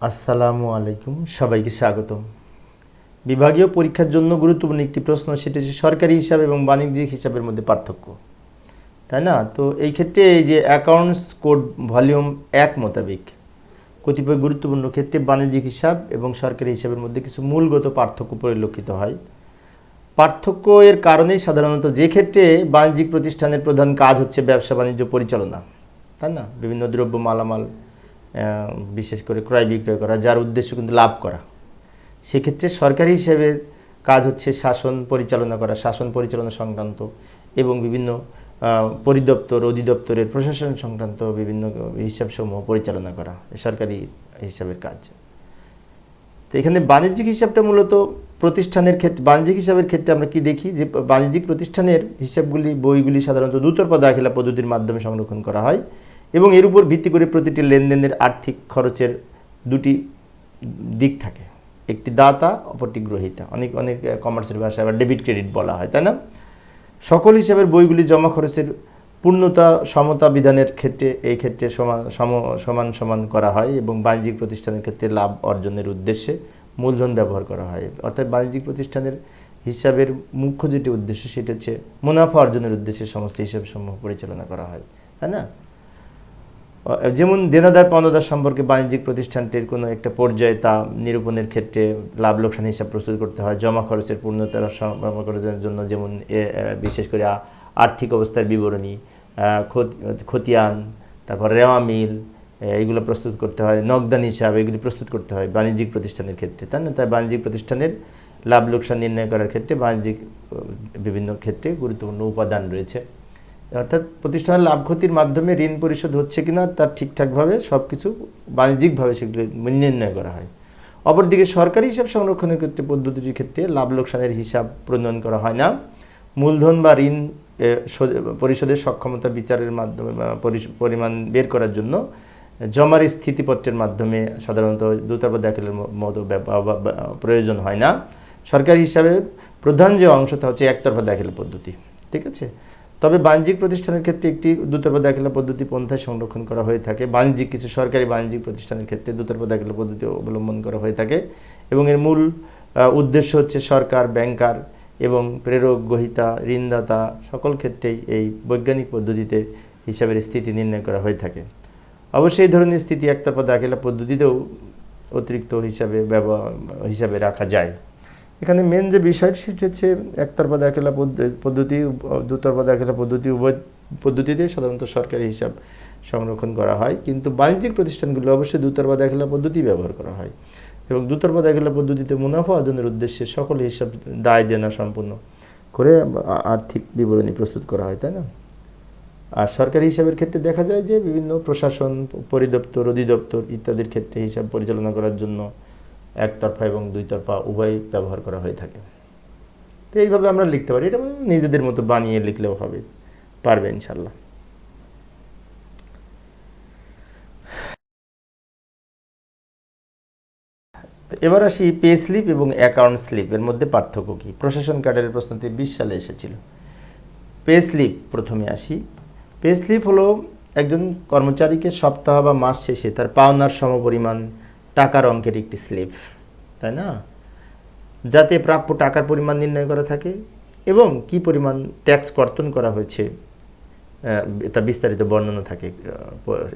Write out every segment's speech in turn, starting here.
আসসালামু আলাইকুম, সবাইকে স্বাগতম। বিভাগীয় পরীক্ষার জন্য গুরুত্বপূর্ণ একটি প্রশ্ন, সেটি হচ্ছে সরকারি হিসাব এবং বাণিজ্যিক হিসাবের মধ্যে পার্থক্য, তাই না? তো এই ক্ষেত্রে এই যে অ্যাকাউন্টস কোড ভলিউম 1 মোতাবেক কতিপয় গুরুত্বপূর্ণ ক্ষেত্রে বাণিজ্যিক হিসাব এবং সরকারি হিসাবের মধ্যে কিছু মূলগত পার্থক্য পরিলক্ষিত হয়। পার্থক্য এর কারণেই সাধারণত যে ক্ষেত্রে বাণিজ্যিক প্রতিষ্ঠানের প্রধান কাজ হচ্ছে ব্যবসা বাণিজ্য পরিচালনা, তাই না, বিভিন্ন দ্রব্য মালামাল বিশেষ করে ক্রয় বিক্রয় করা, যার উদ্দেশ্য কিন্তু লাভ করা, সেক্ষেত্রে সরকারি হিসেবে কাজ হচ্ছে শাসন পরিচালনা করা, শাসন পরিচালনা সংক্রান্ত এবং বিভিন্ন পরিদপ্তর অধিদপ্তরের প্রশাসন সংক্রান্ত বিভিন্ন হিসাবসমূহ পরিচালনা করা সরকারি হিসাবের কাজ। তো এখানে বাণিজ্যিক হিসাবটা মূলত প্রতিষ্ঠানের ক্ষেত্রে, বাণিজ্যিক হিসাবের ক্ষেত্রে আমরা কি দেখি যে বাণিজ্যিক প্রতিষ্ঠানের হিসাবগুলি বইগুলি সাধারণত দুতরফা দাখিলা পদ্ধতির মাধ্যমে সংরক্ষণ করা হয় এবং এর উপর ভিত্তি করে প্রতিটি লেনদেনের আর্থিক খরচের দুটি দিক থাকে, একটি দাতা অপরটি গ্রহীতা। অনেক অনেক কমার্সের ভাষায় আবার ডেবিট ক্রেডিট বলা হয়, তাই না? সকল হিসাবের বইগুলি জমা খরচের পূর্ণতা সমতা বিধানের ক্ষেত্রে এই ক্ষেত্রে সমান সমান করা হয় এবং বাণিজ্যিক প্রতিষ্ঠানের ক্ষেত্রে লাভ অর্জনের উদ্দেশ্যে মূলধন ব্যবহার করা হয়। অর্থাৎ বাণিজ্যিক প্রতিষ্ঠানের হিসাবের মুখ্য যেটি উদ্দেশ্য সেটা হচ্ছে মুনাফা অর্জনের উদ্দেশ্যে সমস্ত হিসাবসমূহ পরিচালনা করা হয়, তাই না? যেমন দেনাদার পাওনাদার সম্পর্কে বাণিজ্যিক প্রতিষ্ঠানটির কোনো একটা পর্যায়ে তা নিরূপণের ক্ষেত্রে লাভ লোকসান হিসাব প্রস্তুত করতে হয়। জমা খরচের পূর্ণতার করার জন্য যেমন বিশেষ করে আর্থিক অবস্থার বিবরণী, খতিয়ান, তারপর রেওয়া মিল, এইগুলো প্রস্তুত করতে হয়। নগদান হিসাব এগুলি প্রস্তুত করতে হয় বাণিজ্যিক প্রতিষ্ঠানের ক্ষেত্রে, তাই না? তাই বাণিজ্যিক প্রতিষ্ঠানের লাভ লোকসান নির্ণয় করার ক্ষেত্রে বাণিজ্যিক বিভিন্ন ক্ষেত্রে গুরুত্বপূর্ণ উপাদান রয়েছে। অর্থাৎ প্রতিষ্ঠানের লাভ ক্ষতির মাধ্যমে ঋণ পরিশোধ হচ্ছে কিনা তার ঠিকঠাকভাবে সব কিছু বাণিজ্যিকভাবে সেগুলি নির্ণয় করা হয়। অপরদিকে সরকারি হিসাব সংরক্ষণের ক্ষেত্রে পদ্ধতিটির ক্ষেত্রে লাভ লোকসানের হিসাব প্রণয়ন করা হয় না। মূলধন বা ঋণ পরিশোধের সক্ষমতা বিচারের মাধ্যমে পরিমাণ বের করার জন্য জমার স্থিতিপত্রের মাধ্যমে সাধারণত দুতরফা দাখিলের মতো প্রয়োজন হয় না। সরকারি হিসাবের প্রধান যে অংশ তা হচ্ছে একতরফা দাখিল পদ্ধতি, ঠিক আছে? তবে বাণিজ্যিক প্রতিষ্ঠানের ক্ষেত্রে একটি দুতরফা দাখিলা পদ্ধতি পন্থায় সংরক্ষণ করা হয়ে থাকে। বাণিজ্যিক কিছু সরকারি বাণিজ্যিক প্রতিষ্ঠানের ক্ষেত্রে দুতরফা দাখিলা পদ্ধতি অবলম্বন করা হয়ে থাকে এবং এর মূল উদ্দেশ্য হচ্ছে সরকার, ব্যাংকার এবং প্রেরক, গ্রহীতা, ঋণদাতা সকল ক্ষেত্রেই এই বৈজ্ঞানিক পদ্ধতিতে হিসাবের স্থিতি নির্ণয় করা হয়ে থাকে। অবশ্যই এই ধরনের স্থিতি একতরফা দাখিলা পদ্ধতিতেও অতিরিক্ত হিসাবে রাখা যায়। এখানে মেন যে বিষয় সেটি হচ্ছে একতরফা দাখিলা পদ্ধতি, দুতরফা দাখিলা পদ্ধতি, উভয় পদ্ধতিতে সাধারণত সরকারি হিসাব সংরক্ষণ করা হয়, কিন্তু বাণিজ্যিক প্রতিষ্ঠানগুলো অবশ্যই দুতরফা দাখিলা পদ্ধতি ব্যবহার করা হয় এবং দুতরফা দাখিলা পদ্ধতিতে মুনাফা অর্জনের উদ্দেশ্যে সকল হিসাব দায় দেনা সম্পূর্ণ করে আর্থিক বিবরণী প্রস্তুত করা হয়, তাই না? আর সরকারি হিসাবের ক্ষেত্রে দেখা যায় যে বিভিন্ন প্রশাসন, পরিদপ্তর, অধিদপ্তর ইত্যাদির ক্ষেত্রে হিসাব পরিচালনা করার জন্য একতরফা এবং দুইতরফা উভয় ব্যবহার করা হয়ে থাকে। তো এইভাবে আমরা লিখতে পারি, এটা নিজেদের মতো বানিয়ে লিখলেও হবে, পারবে ইনশাল্লাহ। এবার আসি পে স্লিপ এবং অ্যাকাউন্ট স্লিপের মধ্যে পার্থক্য কী। প্রশাসন ক্যাডারের প্রশ্নটি 20 সালে এসেছিল। পে স্লিপ প্রথমে আসি। পে স্লিপ হলো একজন কর্মচারীকে সপ্তাহ বা মাস শেষে তার পাওনার সমপরিমাণ টাকার অঙ্কের একটি স্লিপ, তাই না? যাতে প্রাপ্য টাকার পরিমাণ নির্ণয় করা থাকে এবং কি পরিমাণ ট্যাক্স কর্তন করা হয়েছে তা বিস্তারিত বর্ণনা থাকে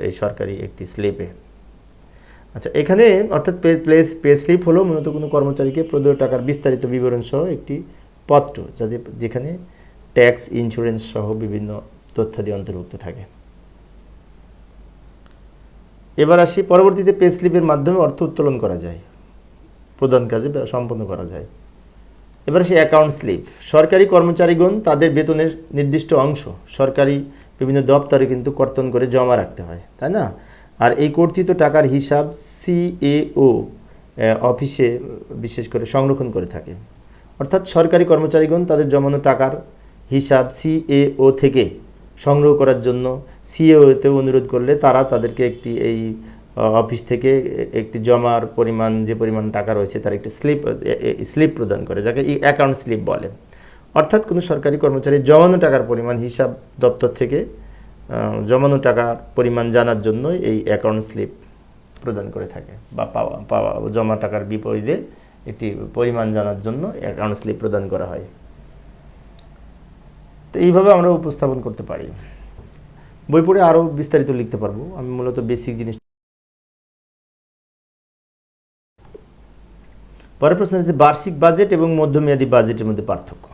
এই সরকারি একটি স্লিপে। আচ্ছা, এখানে অর্থাৎ পে স্লিপ হলো মূলত কোনো কর্মচারীকে প্রদত্ত টাকার বিস্তারিত বিবরণ সহ একটি পত্র, যেখানে ট্যাক্স, ইন্স্যুরেন্স সহ বিভিন্ন তথ্যাদি অন্তর্ভুক্ত থাকে। এবার আসি, পরবর্তীতে পে স্লিপের মাধ্যমে অর্থ উত্তোলন করা যায়, প্রধান কাজে সম্পন্ন করা যায়। এবার আসি অ্যাকাউন্ট স্লিপ। সরকারি কর্মচারীগণ তাদের বেতনের নির্দিষ্ট অংশ সরকারি বিভিন্ন দপ্তরে কিন্তু কর্তন করে জমা রাখতে হয়, তাই না? আর এই কর্তৃত টাকার হিসাব সিএও অফিসে বিশেষ করে সংরক্ষণ করে থাকে। অর্থাৎ সরকারি কর্মচারীগণ তাদের জমানো টাকার হিসাব সিএও থেকে সংগ্রহ করার জন্য সিএওতে অনুরোধ করলে তারা তাদেরকে একটি এই অফিস থেকে একটি জমার পরিমাণ, যে পরিমাণ টাকা রয়েছে তার একটি স্লিপ প্রদান করে, যাকে অ্যাকাউন্ট স্লিপ বলে। অর্থাৎ কোনো সরকারি কর্মচারী জমানো টাকার পরিমাণ হিসাব দপ্তর থেকে জমানো টাকার পরিমাণ জানার জন্য এই অ্যাকাউন্ট স্লিপ প্রদান করে থাকে, বা পাওয়া পাওয়া জমা টাকার বিপরীতে একটি পরিমাণ জানার জন্য অ্যাকাউন্ট স্লিপ প্রদান করা হয়। তো এইভাবে আমরা উপস্থাপন করতে পারি। বই পড়ে আরও বিস্তারিত লিখতে পারবো, আমি মূলত বেসিক জিনিস। পরের প্রশ্ন হচ্ছে বার্ষিক বাজেট এবং মধ্যমেয়াদী বাজেটের মধ্যে পার্থক্য।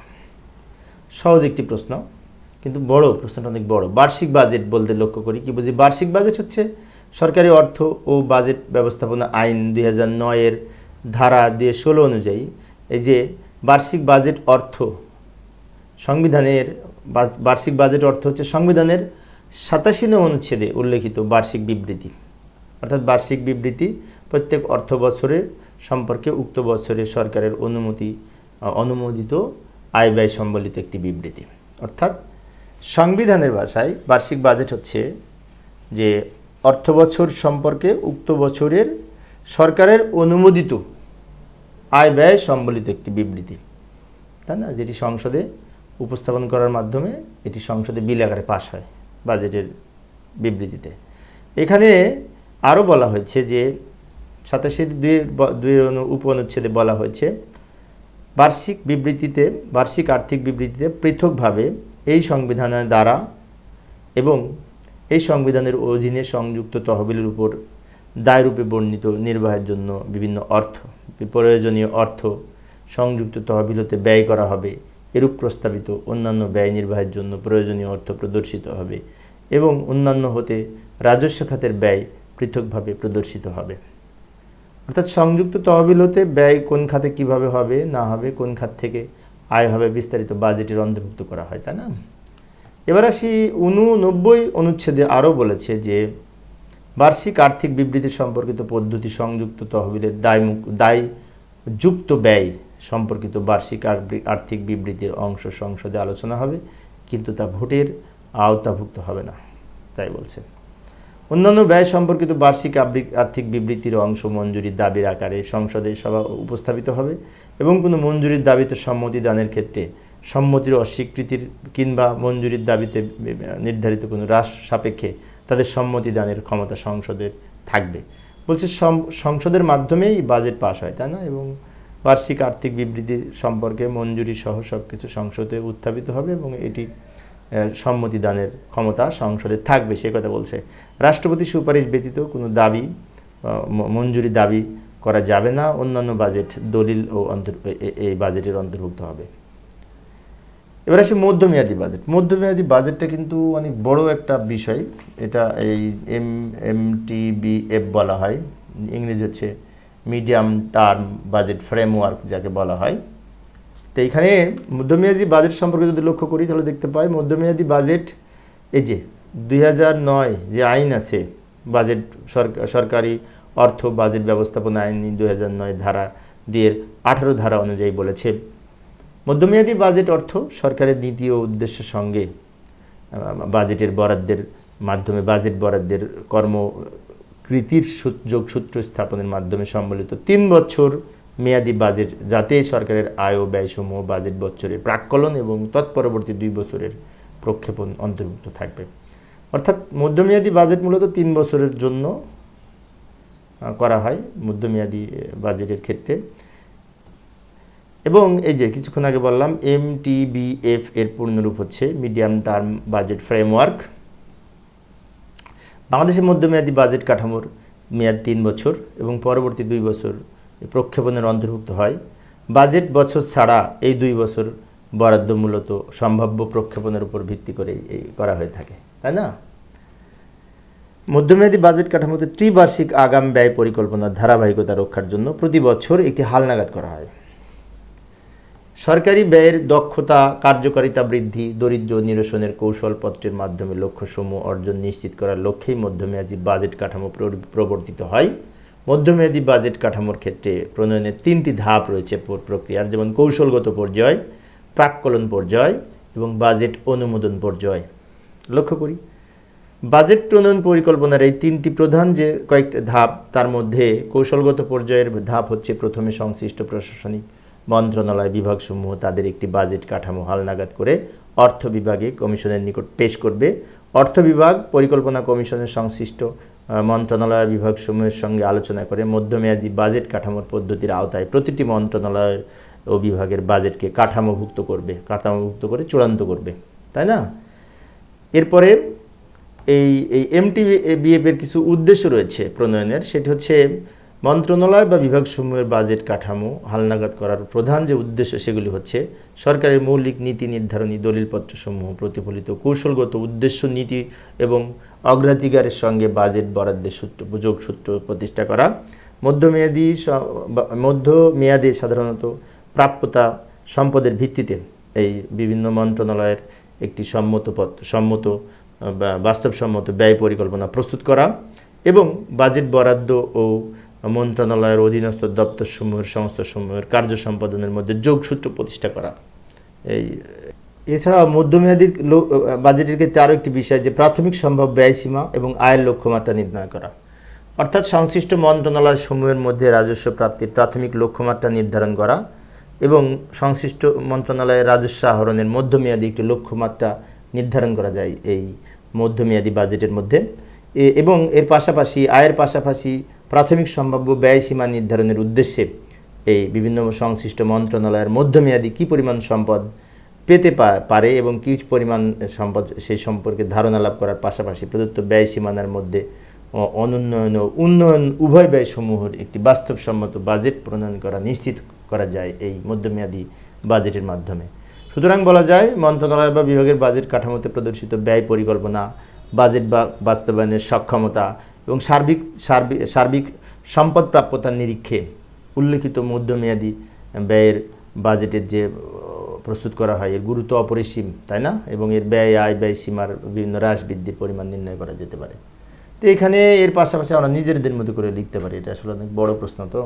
সহজ একটি প্রশ্ন, কিন্তু বড়, প্রশ্নটা অনেক বড়। বার্ষিক বাজেট বলতে লক্ষ্য করি কি বুঝি? বার্ষিক বাজেট হচ্ছে সরকারি অর্থ ও বাজেট ব্যবস্থাপনা আইন 2009-এর ধারা 216 অনুযায়ী এই যে বার্ষিক বাজেট অর্থ সংবিধানের বার্ষিক বাজেট অর্থ হচ্ছে সংবিধানের 87 অনুচ্ছেদে উল্লেখিত বার্ষিক বিবৃতি, অর্থাৎ বার্ষিক বিবৃতি প্রত্যেক অর্থ বছরের সম্পর্কে উক্ত বছরে সরকারের অনুমোদিত আয় ব্যয় সম্বলিত একটি বিবৃতি। অর্থাৎ সংবিধানের ভাষায় বার্ষিক বাজেট হচ্ছে যে অর্থ বছর সম্পর্কে উক্ত বছরের সরকারের অনুমোদিত আয় ব্যয় সম্বলিত একটি বিবৃতি, তাই না, যেটি সংসদে উপস্থাপন করার মাধ্যমে এটি সংসদে বিল আকারে পাস হয় বাজেটের বিবৃতিতে। এখানে আরও বলা হয়েছে যে 87(2) উপ অনুচ্ছেদে বলা হয়েছে বার্ষিক আর্থিক বিবৃতিতে পৃথকভাবে এই সংবিধানের দ্বারা এবং এই সংবিধানের অধীনে সংযুক্ত তহবিলের উপর দায়রূপে বর্ণিত নির্বাহের জন্য বিভিন্ন প্রয়োজনীয় অর্থ সংযুক্ত তহবিল হতে ব্যয় করা হবে, এরূপ প্রস্তাবিত অন্যান্য ব্যয় নির্বাহের জন্য প্রয়োজনীয় অর্থ প্রদর্শিত হবে এবং অন্যান্য হতে রাজস্ব খাতের ব্যয় পৃথকভাবে প্রদর্শিত হবে। অর্থাৎ সংযুক্ত তহবিল হতে ব্যয় কোন খাতে কিভাবে হবে না হবে, কোন খাত থেকে আয় হবে, বিস্তারিত বাজেটের অন্তর্ভুক্ত করা হয়, তাই না। এবার আসি 89 অনুচ্ছেদে আরও বলেছে যে বার্ষিক আর্থিক বিবৃতি সম্পর্কিত পদ্ধতি সংযুক্ত তহবিলের দায়যুক্ত ব্যয় সম্পর্কিত বার্ষিক আর্থিক বিবৃতির অংশ সংসদে আলোচনা হবে, কিন্তু তা ভোটের আওতাভুক্ত হবে না, তাই বলছে। অন্যান্য ব্যয় সম্পর্কিত বার্ষিক আর্থিক বিবৃতির অংশ মঞ্জুরির দাবির আকারে সংসদে সভা উপস্থাপিত হবে এবং কোনো মঞ্জুরির দাবিতে সম্মতি দানের ক্ষেত্রে সম্মতির অস্বীকৃতির কিংবা মঞ্জুরির দাবিতে নির্ধারিত কোনো হ্রাস সাপেক্ষে তাদের সম্মতি দানের ক্ষমতা সংসদের থাকবে। বলছে সংসদের মাধ্যমেই বাজেট পাস হয়, তাই না, এবং বার্ষিক আর্থিক বিবৃতি সম্পর্কে মঞ্জুরি সহ সব কিছু সংসদে উত্থাপিত হবে এবং এটি সম্মতি দানের ক্ষমতা সংসদে থাকবে, সে কথা বলছে। রাষ্ট্রপতি সুপারিশ ব্যতীত কোনো দাবি মঞ্জুরি দাবি করা যাবে না, অন্যান্য বাজেট দলিল ও এই বাজেটের অন্তর্ভুক্ত হবে। এবার আসে মধ্যমেয়াদী বাজেট। মধ্যমেয়াদী বাজেটটা কিন্তু অনেক বড় একটা বিষয়, এটা এই MTBF বলা হয়, ইংরেজি হচ্ছে মিডিয়াম টার্ম বাজেট ফ্রেমওয়ার্ক যাকে বলা হয়। তো এইখানে মধ্যমেয়াদী বাজেট সম্পর্কে যদি লক্ষ্য করি তাহলে দেখতে পাই মধ্যমেয়াদী বাজেট এই যে 2009 যে আইন আছে বাজেট সরকারি অর্থ বাজেট ব্যবস্থাপনা আইন 2009 ধারা 2-18 ধারা অনুযায়ী বলেছে মধ্যমেয়াদী বাজেট অর্থ সরকারের নীতি ও উদ্দেশ্যের সঙ্গে বাজেটের বরাদ্দের মাধ্যমে বাজেট বরাদ্দের কর্মকৃতির যোগসূত্র স্থাপনের মাধ্যমে সম্বলিত 3 বছর মেয়াদি বাজেট, যাতে সরকারের আয় ও ব্যয়সমূহ বাজেট বছরের প্রাক্কলন এবং তৎপরবর্তী 2 বছরের প্রক্ষেপণ অন্তর্ভুক্ত থাকবে। অর্থাৎ মধ্যমেয়াদী বাজেট মূলত 3 বছরের জন্য করা হয় মধ্যমেয়াদী বাজেটের ক্ষেত্রে। এবং এই যে কিছুক্ষণ আগে বললাম MTBF এর পূর্ণরূপ হচ্ছে মিডিয়াম টার্ম বাজেট ফ্রেমওয়ার্ক। বাংলাদেশের মধ্যমেয়াদী বাজেট কাঠামোর মেয়াদ 3 বছর এবং পরবর্তী 2 বছর প্রক্ষেপণের অন্তর্ভুক্ত হয়। বাজেট বছর ছাড়া এই 2 বছর বরাদ্দ মূলত সম্ভাব্য প্রক্ষেপণের উপর ভিত্তি করে করা হয়ে থাকে, তাই না। মধ্যমেয়াদী বাজেট কাঠামোতে ত্রিবার্ষিক আগাম ব্যয় পরিকল্পনার ধারাবাহিকতা রক্ষার জন্য প্রতি বছর একটি হালনাগাদ করা হয়। সরকারি ব্যয়ের দক্ষতা কার্যকারিতা বৃদ্ধি, দরিদ্র নিরসনের কৌশলপত্রের মাধ্যমে লক্ষ্যসমূহ অর্জন নিশ্চিত করার লক্ষ্যেই মধ্যমেয়াদী বাজেট কাঠামো প্রবর্তিত হয়। মধ্যমেয়াদী বাজেট কাঠামোর ক্ষেত্রে প্রণয়নের 3টি ধাপ রয়েছে প্রক্রিয়ার, যেমন কৌশলগত পর্যায়, প্রাক্কলন পর্যায় এবং বাজেট অনুমোদন পর্যায়। লক্ষ্য করি বাজেট প্রণয়ন পরিকল্পনার এই 3টি প্রধান যে কয়েকটা ধাপ, তার মধ্যে কৌশলগত পর্যায়ের ধাপ হচ্ছে প্রথমে সংশ্লিষ্ট প্রশাসনিক মন্ত্রণালয় বিভাগসমূহ তাদের একটি বাজেট কাঠামো হালনাগাদ করে অর্থ বিভাগে কমিশনের নিকট পেশ করবে। অর্থ বিভাগ পরিকল্পনা কমিশনের সংশ্লিষ্ট মন্ত্রণালয় বিভাগসমূহের সঙ্গে আলোচনা করে মধ্যমেয়াদী বাজেট কাঠামোর পদ্ধতির আওতায় প্রতিটি মন্ত্রণালয় ও বিভাগের বাজেটকে কাঠামোভুক্ত করে চূড়ান্ত করবে, তাই না? এরপরে এই MTBF এর কিছু উদ্দেশ্য রয়েছে প্রণয়নের, সেটি হচ্ছে মন্ত্রণালয় বা বিভাগসমূহের বাজেট কাঠামো হালনাগাদ করার প্রধান যে উদ্দেশ্য সেগুলি হচ্ছে সরকারের মৌলিক নীতি নির্ধারণী দলিলপত্রসমূহ প্রতিফলিত কৌশলগত উদ্দেশ্য নীতি এবং অগ্রাধিকারের সঙ্গে বাজেট বরাদ্দের যোগসূত্র প্রতিষ্ঠা করা, মধ্যমেয়াদে সাধারণত প্রাপ্যতা সম্পদের ভিত্তিতে এই বিভিন্ন মন্ত্রণালয়ের একটি সম্মত বাস্তবসম্মত ব্যয় পরিকল্পনা প্রস্তুত করা এবং বাজেট বরাদ্দ ও মন্ত্রণালয়ের অধীনস্থ দপ্তরসমূহের সংস্থাসমূহের কার্য সম্পাদনের মধ্যে যোগসূত্র প্রতিষ্ঠা করা। এছাড়া মধ্যমেয়াদী বাজেটের ক্ষেত্রে আরও একটি বিষয় যে প্রাথমিক সম্ভব ব্যয়সীমা এবং আয়ের লক্ষ্যমাত্রা নির্ণয় করা, অর্থাৎ সংশ্লিষ্ট মন্ত্রণালয় সমূহের মধ্যে রাজস্ব প্রাপ্তির প্রাথমিক লক্ষ্যমাত্রা নির্ধারণ করা এবং সংশ্লিষ্ট মন্ত্রণালয়ের রাজস্ব আহরণের মধ্যমেয়াদী একটি লক্ষ্যমাত্রা নির্ধারণ করা যায় এই মধ্যমেয়াদী বাজেটের মধ্যে। এবং এর পাশাপাশি আয়ের পাশাপাশি প্রাথমিক সম্ভাব্য ব্যয়সীমা নির্ধারণের উদ্দেশ্যে এই বিভিন্ন সংশ্লিষ্ট মন্ত্রণালয়ের মধ্যমেয়াদী কী পরিমাণ সম্পদ পেতে পারে এবং কী পরিমাণ সম্পদ সেই সম্পর্কে ধারণা লাভ করার পাশাপাশি প্রদত্ত ব্যয়সীমানার মধ্যে অনুন্নয়ন ও উন্নয়ন উভয় ব্যয়সমূহের একটি বাস্তবসম্মত বাজেট প্রণয়ন করা নিশ্চিত করা যায় এই মধ্যমেয়াদী বাজেটের মাধ্যমে। সুতরাং বলা যায় মন্ত্রণালয় বা বিভাগের বাজেট কাঠামোতে প্রদর্শিত ব্যয় পরিকল্পনা, বাজেট বা বাস্তবায়নের সক্ষমতা এবং সার্বিক সম্পদ প্রাপ্যতার নিরীক্ষে উল্লেখিত মধ্যমেয়াদী ব্যয়ের বাজেটের যে প্রস্তুত করা হয় এর গুরুত্ব অপরিসীম, তাই না? এবং এর আয় ব্যয় সীমার বিভিন্ন হ্রাস বৃদ্ধির পরিমাণ নির্ণয় করা যেতে পারে। তো এখানে এর পাশাপাশি আমরা নিজেদের মতো করে লিখতে পারি, এটা আসলে অনেক বড় প্রশ্ন। তো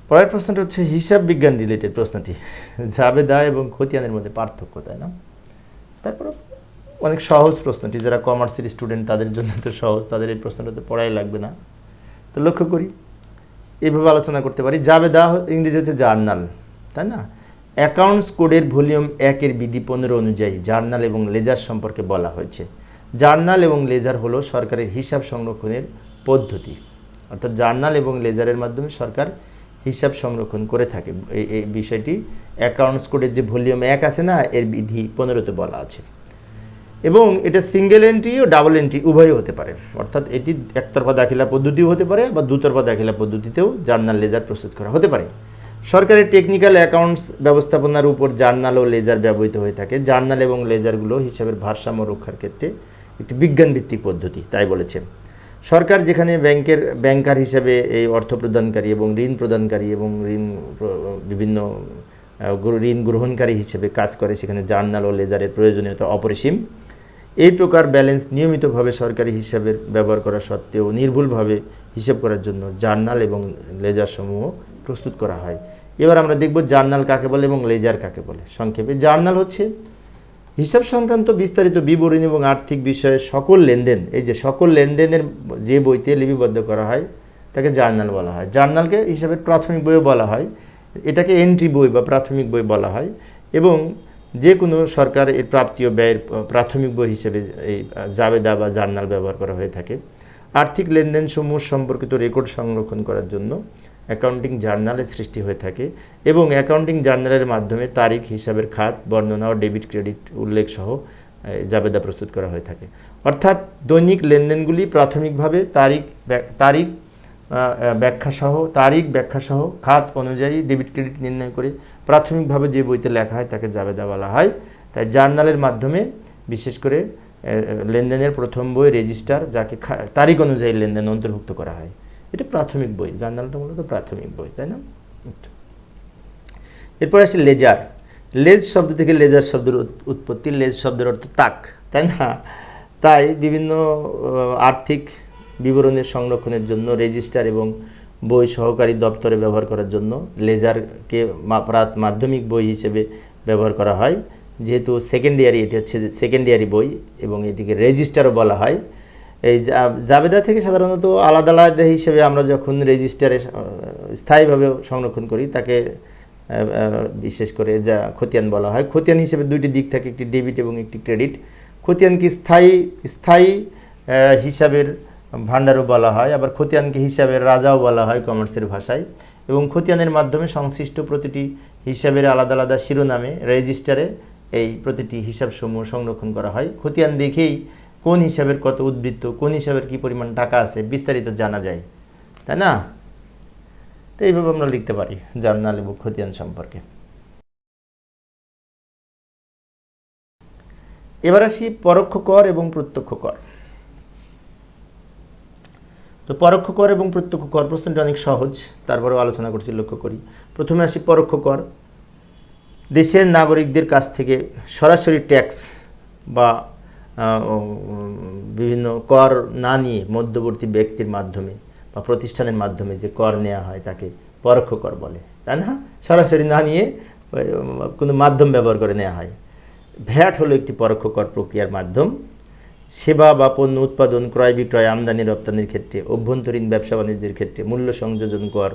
পরের প্রশ্নটা হচ্ছে হিসাব বিজ্ঞান রিলেটেড প্রশ্নটি, জাবেদা এবং খতিয়ানের মধ্যে পার্থক্য, তাই না? তারপর অনেক সহজ প্রশ্নটি, যারা কমার্সের স্টুডেন্ট তাদের জন্য তো সহজ, তাদের এই প্রশ্নটাতে পড়াই লাগবে না। তো লক্ষ্য করি এইভাবে আলোচনা করতে পারি। জাবেদা ইংরেজি হচ্ছে জার্নাল, তাই না? অ্যাকাউন্টস কোডের ভলিউম 1 বিধি 15 অনুযায়ী জার্নাল এবং লেজার সম্পর্কে বলা হয়েছে। জার্নাল এবং লেজার হলো সরকারের হিসাব সংরক্ষণের পদ্ধতি, অর্থাৎ জার্নাল এবং লেজারের মাধ্যমে সরকার হিসাব সংরক্ষণ করে থাকে। এই বিষয়টি অ্যাকাউন্টস কোডের যে ভলিউম 1 আছে না, এর বিধি 15তে বলা আছে। এবং এটা single entry O double entry উভয়ই হতে পারে, অর্থাৎ এটি একতরফা দাখিলা পদ্ধতিও হতে পারে বা দুতরফা দাখিলা পদ্ধতিতেও জার্নাল লেজার প্রস্তুত করা হতে পারে। সরকারের টেকনিক্যাল অ্যাকাউন্টস ব্যবস্থাপনার উপর জার্নাল ও লেজার ব্যবহৃত হয়ে থাকে। জার্নাল এবং লেজারগুলো হিসাবের ভারসাম্য রক্ষার ক্ষেত্রে একটি বিজ্ঞানভিত্তিক পদ্ধতি, তাই বলেছে সরকার। যেখানে ব্যাংকার হিসাবে এই অর্থ প্রদানকারী এবং ঋণ প্রদানকারী এবং বিভিন্ন ঋণ গ্রহণকারী হিসেবে কাজ করে, সেখানে জার্নাল ও লেজারের প্রয়োজনীয়তা অপরিসীম। এই প্রকার ব্যালেন্স নিয়মিতভাবে সরকারি হিসাবের ব্যবহার করা সত্ত্বেও নির্ভুলভাবে হিসাব করার জন্য জার্নাল এবং লেজার সমূহ প্রস্তুত করা হয়। এবার আমরা দেখব জার্নাল কাকে বলে এবং লেজার কাকে বলে। সংক্ষেপে জার্নাল হচ্ছে হিসাব সংক্রান্ত বিস্তারিত বিবরণী এবং আর্থিক বিষয়ে সকল লেনদেন, এই যে সকল লেনদেনের যে বইতে লিপিবদ্ধ করা হয় তাকে জার্নাল বলা হয়। জার্নালকে হিসাবের প্রাথমিক বইও বলা হয়, এটাকে এন্ট্রি বই বা প্রাথমিক বই বলা হয়। এবং যে কোনো সরকার এর প্রাপ্তি ও ব্যয়ের প্রাথমিক বই হিসেবে এই জাবেদা বা জার্নাল ব্যবহার করা হয়ে থাকে। আর্থিক লেনদেন সমূহ সম্পর্কিত রেকর্ড সংরক্ষণ করার জন্য অ্যাকাউন্টিং জার্নালের সৃষ্টি হয়ে থাকে এবং অ্যাকাউন্টিং জার্নালের মাধ্যমে তারিখ, হিসাবের খাত বর্ণনা ও ডেবিট ক্রেডিট উল্লেখ সহ জাবেদা প্রস্তুত করা হয়ে থাকে। অর্থাৎ দৈনিক লেনদেনগুলি প্রাথমিকভাবে তারিখ ব্যাখ্যাসহ খাত অনুযায়ী ডেবিট ক্রেডিট নির্ণয় করে প্রাথমিকভাবে যে বইতে লেখা হয় তাকে জাবেদা বলা হয়। তাই জার্নালের মাধ্যমে বিশেষ করে লেনদেনের প্রথম বই রেজিস্টার, যাকে তারিখ অনুযায়ী লেনদেন অন্তর্ভুক্ত করা হয়, এটা প্রাথমিক বই। জার্নালটা মূলত প্রাথমিক বই, তাই না? এরপর আসে লেজার। লেজ শব্দ থেকে লেজার শব্দের উৎপত্তি। লেজ শব্দের অর্থ তাক, তাই না? তাই বিভিন্ন আর্থিক বিবরণের সংরক্ষণের জন্য রেজিস্টার এবং বই সহকারী দপ্তরে ব্যবহার করার জন্য লেজারকে মাধ্যমিক বই হিসেবে ব্যবহার করা হয়। যেহেতু সেকেন্ডারি, এটি হচ্ছে সেকেন্ডারি বই এবং এটিকে রেজিস্টারও বলা হয়। এই জাবেদা থেকে সাধারণত আলাদা আলাদা হিসেবে আমরা যখন রেজিস্টারে স্থায়ীভাবে সংরক্ষণ করি তাকে বিশেষ করে যা খতিয়ান বলা হয়। খতিয়ান হিসেবে দুইটি দিক থাকে, একটি ডেবিট এবং একটি ক্রেডিট। খতিয়ানকে স্থায়ী স্থায়ী হিসাবের ভাণ্ডারও বলা হয়, আবার খতিয়ানকে হিসাবের রাজাও বলা হয় কমার্সের ভাষায়। এবং খতিয়ানের মাধ্যমে সংশ্লিষ্ট প্রতিটি হিসাবের আলাদা আলাদা শিরোনামে রেজিস্টারে এই প্রতিটি হিসাবসমূহ সংরক্ষণ করা হয়। খতিয়ান দেখেই কোন হিসাবের কত উদ্বৃত্ত, কোন হিসাবের কী পরিমাণ টাকা আছে বিস্তারিত জানা যায়, তাই না? তো এইভাবে আমরা লিখতে পারি জার্নাল এবং খতিয়ান সম্পর্কে। এবার আসি পরোক্ষ কর এবং প্রত্যক্ষ কর। তো পরোক্ষ কর এবং প্রত্যক্ষ কর প্রশ্নটা অনেক সহজ, তারপরেও আলোচনা করছি, লক্ষ্য করি। প্রথমে আসি পরোক্ষ কর। দেশের নাগরিকদের কাছ থেকে সরাসরি ট্যাক্স বা বিভিন্ন কর না নিয়ে মধ্যবর্তী ব্যক্তির মাধ্যমে বা প্রতিষ্ঠানের মাধ্যমে যে কর নেওয়া হয় তাকে পরোক্ষ কর বলে, তাই না? সরাসরি না নিয়ে কোনো মাধ্যম ব্যবহার করে নেওয়া হয়। ভ্যাট হলো একটি পরোক্ষ কর প্রক্রিয়ার মাধ্যম। সেবা বা পণ্য উৎপাদন, ক্রয় বিক্রয়, আমদানি রপ্তানির ক্ষেত্রে, অভ্যন্তরীণ ব্যবসা বাণিজ্যের ক্ষেত্রে মূল্য সংযোজন কর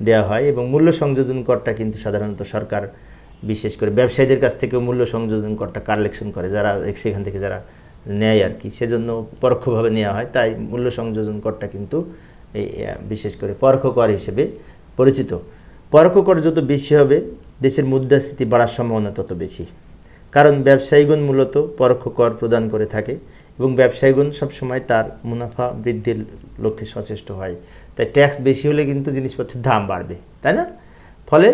দেওয়া হয়। এবং মূল্য সংযোজন করটা কিন্তু সাধারণত সরকার বিশেষ করে ব্যবসায়ীদের কাছ থেকেও মূল্য সংযোজন করটা কালেকশন করে, যারা সেখান থেকে যারা নেয় আর কি, সেজন্য পরোক্ষভাবে নেওয়া হয়। তাই মূল্য সংযোজন করটা কিন্তু এই বিশেষ করে পরোক্ষ কর হিসেবে পরিচিত। পরোক্ষ কর যত বেশি হবে দেশের মুদ্রাস্ফীতি বাড়ার সম্ভাবনা তত বেশি, কারণ ব্যবসায়ীগণ মূলত পরোক্ষ কর প্রদান করে থাকে এবং ব্যবসায়ীগণ সবসময় তার মুনাফা বৃদ্ধির লক্ষ্যে সচেষ্ট হয়। তাই ট্যাক্স বেশি হলে কিন্তু জিনিসপত্রের দাম বাড়বে, তাই না? ফলে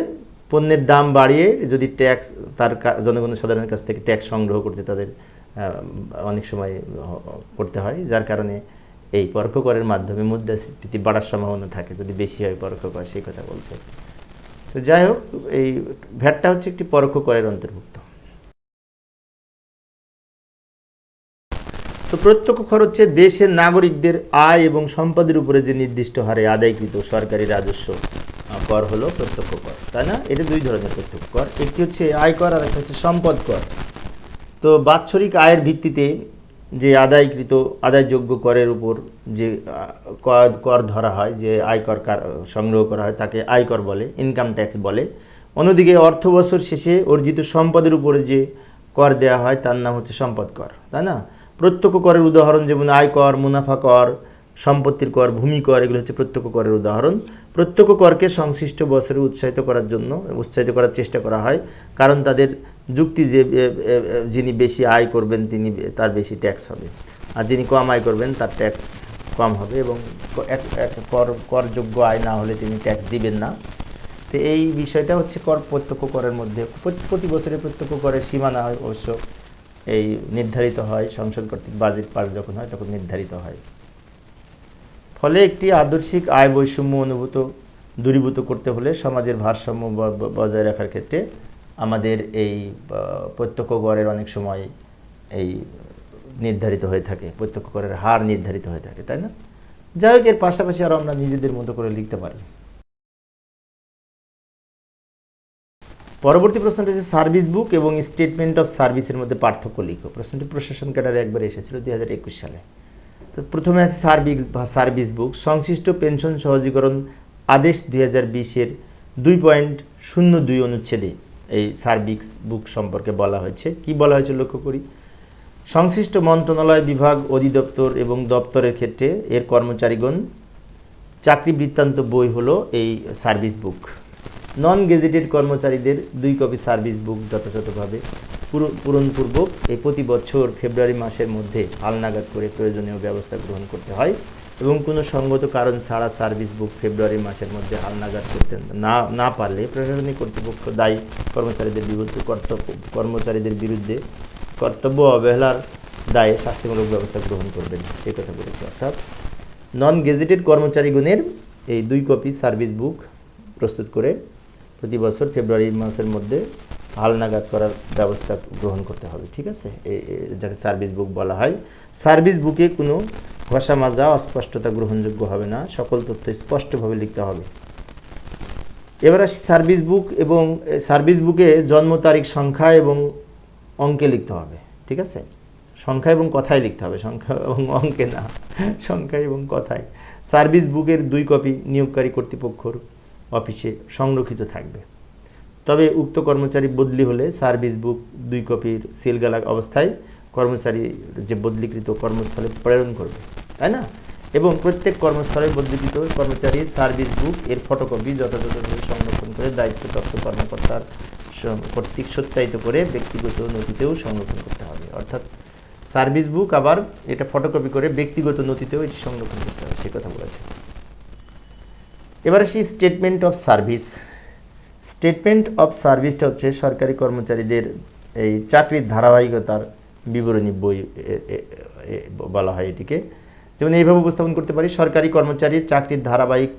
পণ্যের দাম বাড়িয়ে যদি ট্যাক্স তার জনগণের সাধারণের কাছ থেকে ট্যাক্স সংগ্রহ করতে তাদের অনেক সময় করতে হয়, যার কারণে এই পরোক্ষ করের মাধ্যমে মুদ্রাস্ফীতি বাড়ার সম্ভাবনা থাকে যদি বেশি হয় পরোক্ষ কর, সেই কথা বলছে। তো যাই হোক, এই ভ্যাটটা হচ্ছে একটি পরোক্ষ করের অন্তর্ভুক্ত। তো প্রত্যক্ষ কর হচ্ছে দেশের নাগরিকদের আয় এবং সম্পদের উপরে যে নির্দিষ্ট হারে আদায়কৃত সরকারি রাজস্ব কর হলো প্রত্যক্ষ কর, তাই না? এটা দুই ধরনের প্রত্যক্ষ কর, একটি হচ্ছে আয় কর আর একটা হচ্ছে সম্পদ কর। তো বাৎসরিক আয়ের ভিত্তিতে যে আদায়যোগ্য করের উপর যে কর ধরা হয়, যে আয়কর সংগ্রহ করা হয় তাকে আয়কর বলে, ইনকাম ট্যাক্স বলে। অন্যদিকে অর্থ বছর শেষে অর্জিত সম্পদের উপরে যে কর দেওয়া হয় তার নাম হচ্ছে সম্পদ কর, তাই না? প্রত্যক্ষ করের উদাহরণ যেমন আয়কর, মুনাফা কর, সম্পত্তির কর, ভূমি কর, এগুলো হচ্ছে প্রত্যক্ষ করের উদাহরণ। প্রত্যক্ষ করকে সংশ্লিষ্ট বছরে উৎসাহিত করার চেষ্টা করা হয়, কারণ তাদের যুক্তি যে যিনি বেশি আয় করবেন তিনি তার বেশি ট্যাক্স হবে, আর যিনি কম আয় করবেন তার ট্যাক্স কম হবে, এবং করযোগ্য আয় না হলে তিনি ট্যাক্স দিবেন না। তো এই বিষয়টা হচ্ছে প্রত্যক্ষ করের মধ্যে। প্রতি বছরে প্রত্যক্ষ করের সীমানা অবশ্য এই নির্ধারিত হয়, সংসদ কর্তৃক বাজেট পাস যখন হয় তখন নির্ধারিত হয়। ফলে একটি আদর্শিক আয় বৈষম্য দূরীভূত করতে হলে সমাজের ভারসাম্য বজায় রাখার ক্ষেত্রে আমাদের এই প্রত্যক্ষ করের অনেক সময় এই নির্ধারিত হয়ে থাকে, প্রত্যক্ষ করের হার নির্ধারিত হয়ে থাকে, তাই না? যাই হোক, এর পাশাপাশি আরও আমরা নিজেদের মতো করে লিখতে পারি। পরবর্তী প্রশ্নটা হচ্ছে সার্ভিস বুক এবং স্টেটমেন্ট অফ সার্ভিসের মধ্যে পার্থক্য লিখো। প্রশ্নটি প্রশাসন ক্যাডারে একবার এসেছিল 2021 সালে। তো প্রথমে আছে সার্ভিস বুক। সংশ্লিষ্ট পেনশন সহজীকরণ আদেশ 2020-এর 2.02 অনুচ্ছেদে এই সার্ভিস বুক সম্পর্কে বলা হয়েছে। কি বলা হয়েছে লক্ষ্য করি। সংশ্লিষ্ট মন্ত্রণালয়, বিভাগ, অধিদপ্তর এবং দপ্তরের ক্ষেত্রে এর কর্মচারীগণ চাকরি বৃত্তান্ত বই হলো এই সার্ভিস বুক। নন গেজেটেড কর্মচারীদের 2 কপি সার্ভিস বুক যথাযথভাবে পূরণপূর্বক এই প্রতি বছর ফেব্রুয়ারি মাসের মধ্যে হালনাগাদ করে প্রয়োজনীয় ব্যবস্থা গ্রহণ করতে হয়, এবং কোনো সঙ্গত কারণ ছাড়া সার্ভিস বুক ফেব্রুয়ারি মাসের মধ্যে হালনাগাদ করতে না পারলে প্রশাসনিক কর্তৃপক্ষ দায়ী কর্মচারীদের বিরুদ্ধে কর্তব্য অবহেলার দায়ে শাস্তিমূলক ব্যবস্থা গ্রহণ করবেন, সে কথা বলেছে। অর্থাৎ নন গেজেটেড কর্মচারীগণের এই 2 কপি সার্ভিস বুক প্রস্তুত করে প্রতি বছর ফেব্রুয়ারি মাসের মধ্যে হালনাগাদ করার ব্যবস্থা গ্রহণ করতে হবে, ঠিক আছে? যাকে সার্ভিস বুক বলা হয়। সার্ভিস বুকে কোনো ঘষা মাজা অস্পষ্টতা গ্রহণযোগ্য হবে না, সকল তথ্য স্পষ্টভাবে লিখতে হবে। এবার আসি সার্ভিস বুক এবং সার্ভিস বুকে জন্ম তারিখ সংখ্যা এবং অঙ্কে লিখতে হবে, ঠিক আছে? সংখ্যা এবং কথায় লিখতে হবে, সংখ্যা এবং অঙ্কে না, সংখ্যা এবং কথায়। সার্ভিস বুকের 2 কপি নিয়োগকারী কর্তৃপক্ষের অফিসে সংরক্ষিত থাকবে। তবে উক্ত কর্মচারী বদলি হলে সার্ভিস বুক 2 কপির সিলগালা অবস্থায় কর্মচারী যে বদলিকৃত কর্মস্থলে প্রেরণ করবে, তাই না? এবং প্রত্যেক কর্মস্থলে বদলিকৃত কর্মচারী সার্ভিস বুক এর ফটোকপি যথাযথভাবে সংরক্ষণ করে দায়িত্বপ্রাপ্ত কর্মকর্তার কর্তৃক সত্যায়িত করে ব্যক্তিগত নথিতেও সংরক্ষণ করতে হবে। অর্থাৎ সার্ভিস বুক আবার এটা ফটোকপি করে ব্যক্তিগত নথিতেও এটি সংরক্ষণ করতে হবে, সে কথা বলেছে। এবার আসি statement of service. Statement of সার্ভিসটা হচ্ছে সরকারি কর্মচারীদের এই চাকরির ধারাবাহিকতার বিবরণী বই বলা হয় এটিকে। যেমন এইভাবে উপস্থাপন করতে পারি, সরকারি কর্মচারীর চাকরির ধারাবাহিক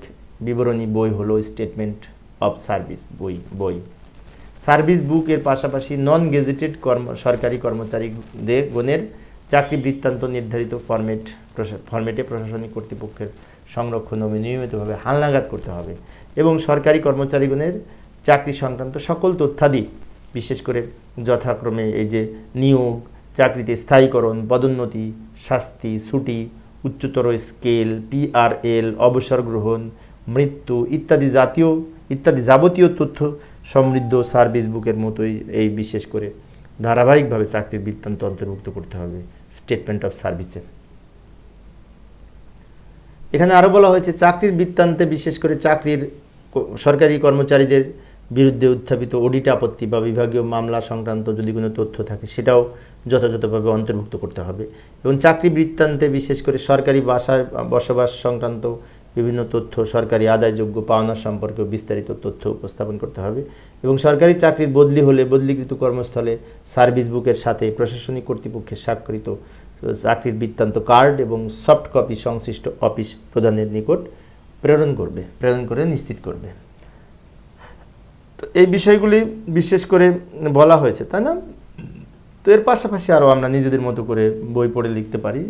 বিবরণী বই হলো স্টেটমেন্ট অফ সার্ভিস বই। সার্ভিস বুক এর পাশাপাশি নন গেজেটেড সরকারি কর্মচারীদের গণের চাকরি বৃত্তান্ত নির্ধারিত ফরম্যাটে প্রশাসনিক কর্তৃপক্ষের সংরক্ষণ ও নিয়মিতভাবে হালনাগাদ করতে হবে এবং সরকারি কর্মচারীগণের চাকরি সংক্রান্ত সকল তথ্যাদি, বিশেষ করে যথাক্রমে এই যে নিয়োগ, চাকরিতে স্থায়ীকরণ, পদোন্নতি, শাস্তি, ছুটি, উচ্চতর স্কেল, PRL, অবসর গ্রহণ, মৃত্যু ইত্যাদি যাবতীয় তথ্য সমৃদ্ধ সার্ভিস বুকের মতোই এই বিশেষ করে ধারাবাহিকভাবে চাকরির বৃত্তান্ত অন্তর্ভুক্ত করতে হবে স্টেটমেন্ট অফ সার্ভিসে। এখানে আরও বলা হয়েছে চাকরির বৃত্তান্তে বিশেষ করে সরকারি কর্মচারীদের বিরুদ্ধে উত্থাপিত অডিট আপত্তি বা বিভাগীয় মামলা সংক্রান্ত যদি কোনো তথ্য থাকে সেটাও যথাযথভাবে অন্তর্ভুক্ত করতে হবে এবং চাকরি বৃত্তান্তে বিশেষ করে সরকারি বাসায় বসবাস সংক্রান্ত বিভিন্ন তথ্য, সরকারি আদায়যোগ্য পাওনা সম্পর্কেও বিস্তারিত তথ্য উপস্থাপন করতে হবে এবং সরকারি চাকরির বদলি হলে বদলিকৃত কর্মস্থলে সার্ভিস বুকের সাথে প্রশাসনিক কর্তৃপক্ষের স্বাক্ষরিত চাকরির বৃত্তান্ত কার্ড এবং সফট কপি সংশ্লিষ্ট অফিস প্রধানের নিকট প্রেরণ করে নিশ্চিত করবে। তো এই বিষয়গুলি বিশেষ করে বলা হয়েছে, তাই না? তো এর পাশাপাশি আরও আমরা নিজেদের মতো করে বই পড়ে লিখতে পারি।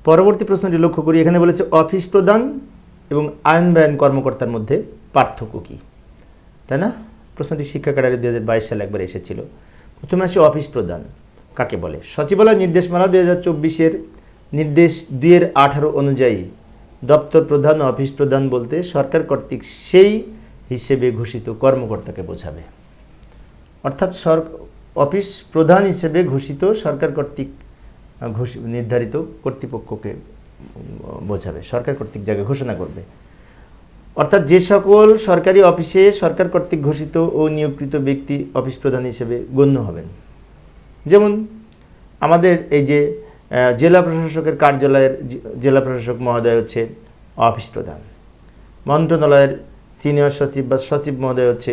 পরবর্তী প্রশ্নটি লক্ষ্য করি, এখানে বলেছে অফিস প্রধান এবং আইনবায়ন কর্মকর্তার মধ্যে পার্থক্য কী, তাই না? প্রশ্নটি শিক্ষা ক্যাডারে 2022 সালে একবার এসেছিল। প্রথমে আসি অফিস প্রধান কাকে বলে। সচিবালয় নির্দেশমালা 2024-এর নির্দেশ 2-18 অনুযায়ী দপ্তর প্রধান ও অফিস প্রধান বলতে সরকার কর্তৃক সেই হিসেবে ঘোষিত কর্মকর্তাকে বোঝাবে। অর্থাৎ অফিস প্রধান হিসেবে ঘোষিত সরকার কর্তৃক নির্ধারিত কর্তৃপক্ষকে বোঝাবে, সরকার কর্তৃক জায়গায় ঘোষণা করবে। অর্থাৎ যে সকল সরকারি অফিসে সরকার কর্তৃক ঘোষিত ও নিয়োগকৃত ব্যক্তি অফিস প্রধান হিসেবে গণ্য হবেন। যেমন আমাদের এই যে জেলা প্রশাসকের কার্যালয়ের জেলা প্রশাসক মহোদয় হচ্ছে অফিস প্রধান, মন্ত্রণালয়ের সিনিয়র সচিব বা সচিব মহোদয় হচ্ছে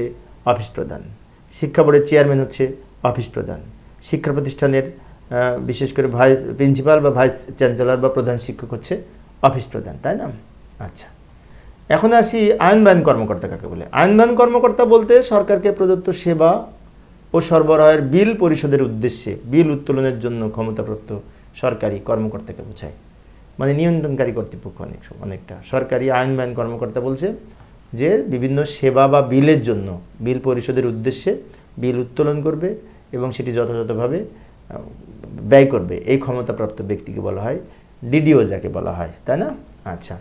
অফিস প্রধান, শিক্ষা বোর্ডের চেয়ারম্যান হচ্ছে অফিস প্রধান, শিক্ষা প্রতিষ্ঠানের বিশেষ করে প্রিন্সিপাল বা ভাইস চ্যান্সেলর বা প্রধান শিক্ষক হচ্ছে অফিস প্রধান, তাই না? আচ্ছা, এখন আসি আইনবায়ন কর্মকর্তা কাকে বলে। আইনবায়ন কর্মকর্তা বলতে সরকারকে প্রদত্ত সেবা ও সরবরাহের বিল পরিশোধের উদ্দেশ্যে বিল উত্তোলনের জন্য ক্ষমতাপ্রাপ্ত সরকারি কর্মকর্তাকে বোঝায়, মানে নিয়ন্ত্রণকারী কর্তৃপক্ষ অনেকটা। সরকারি আইনবায়ন কর্মকর্তা বলছে যে বিভিন্ন সেবা বা বিলের জন্য বিল পরিশোধের উদ্দেশ্যে বিল উত্তোলন করবে এবং সেটি যথাযথভাবে ব্যয় করবে, এই ক্ষমতাপ্রাপ্ত ব্যক্তিকে বলা হয় ডিডিও, যাকে বলা হয়, তাই না? আচ্ছা,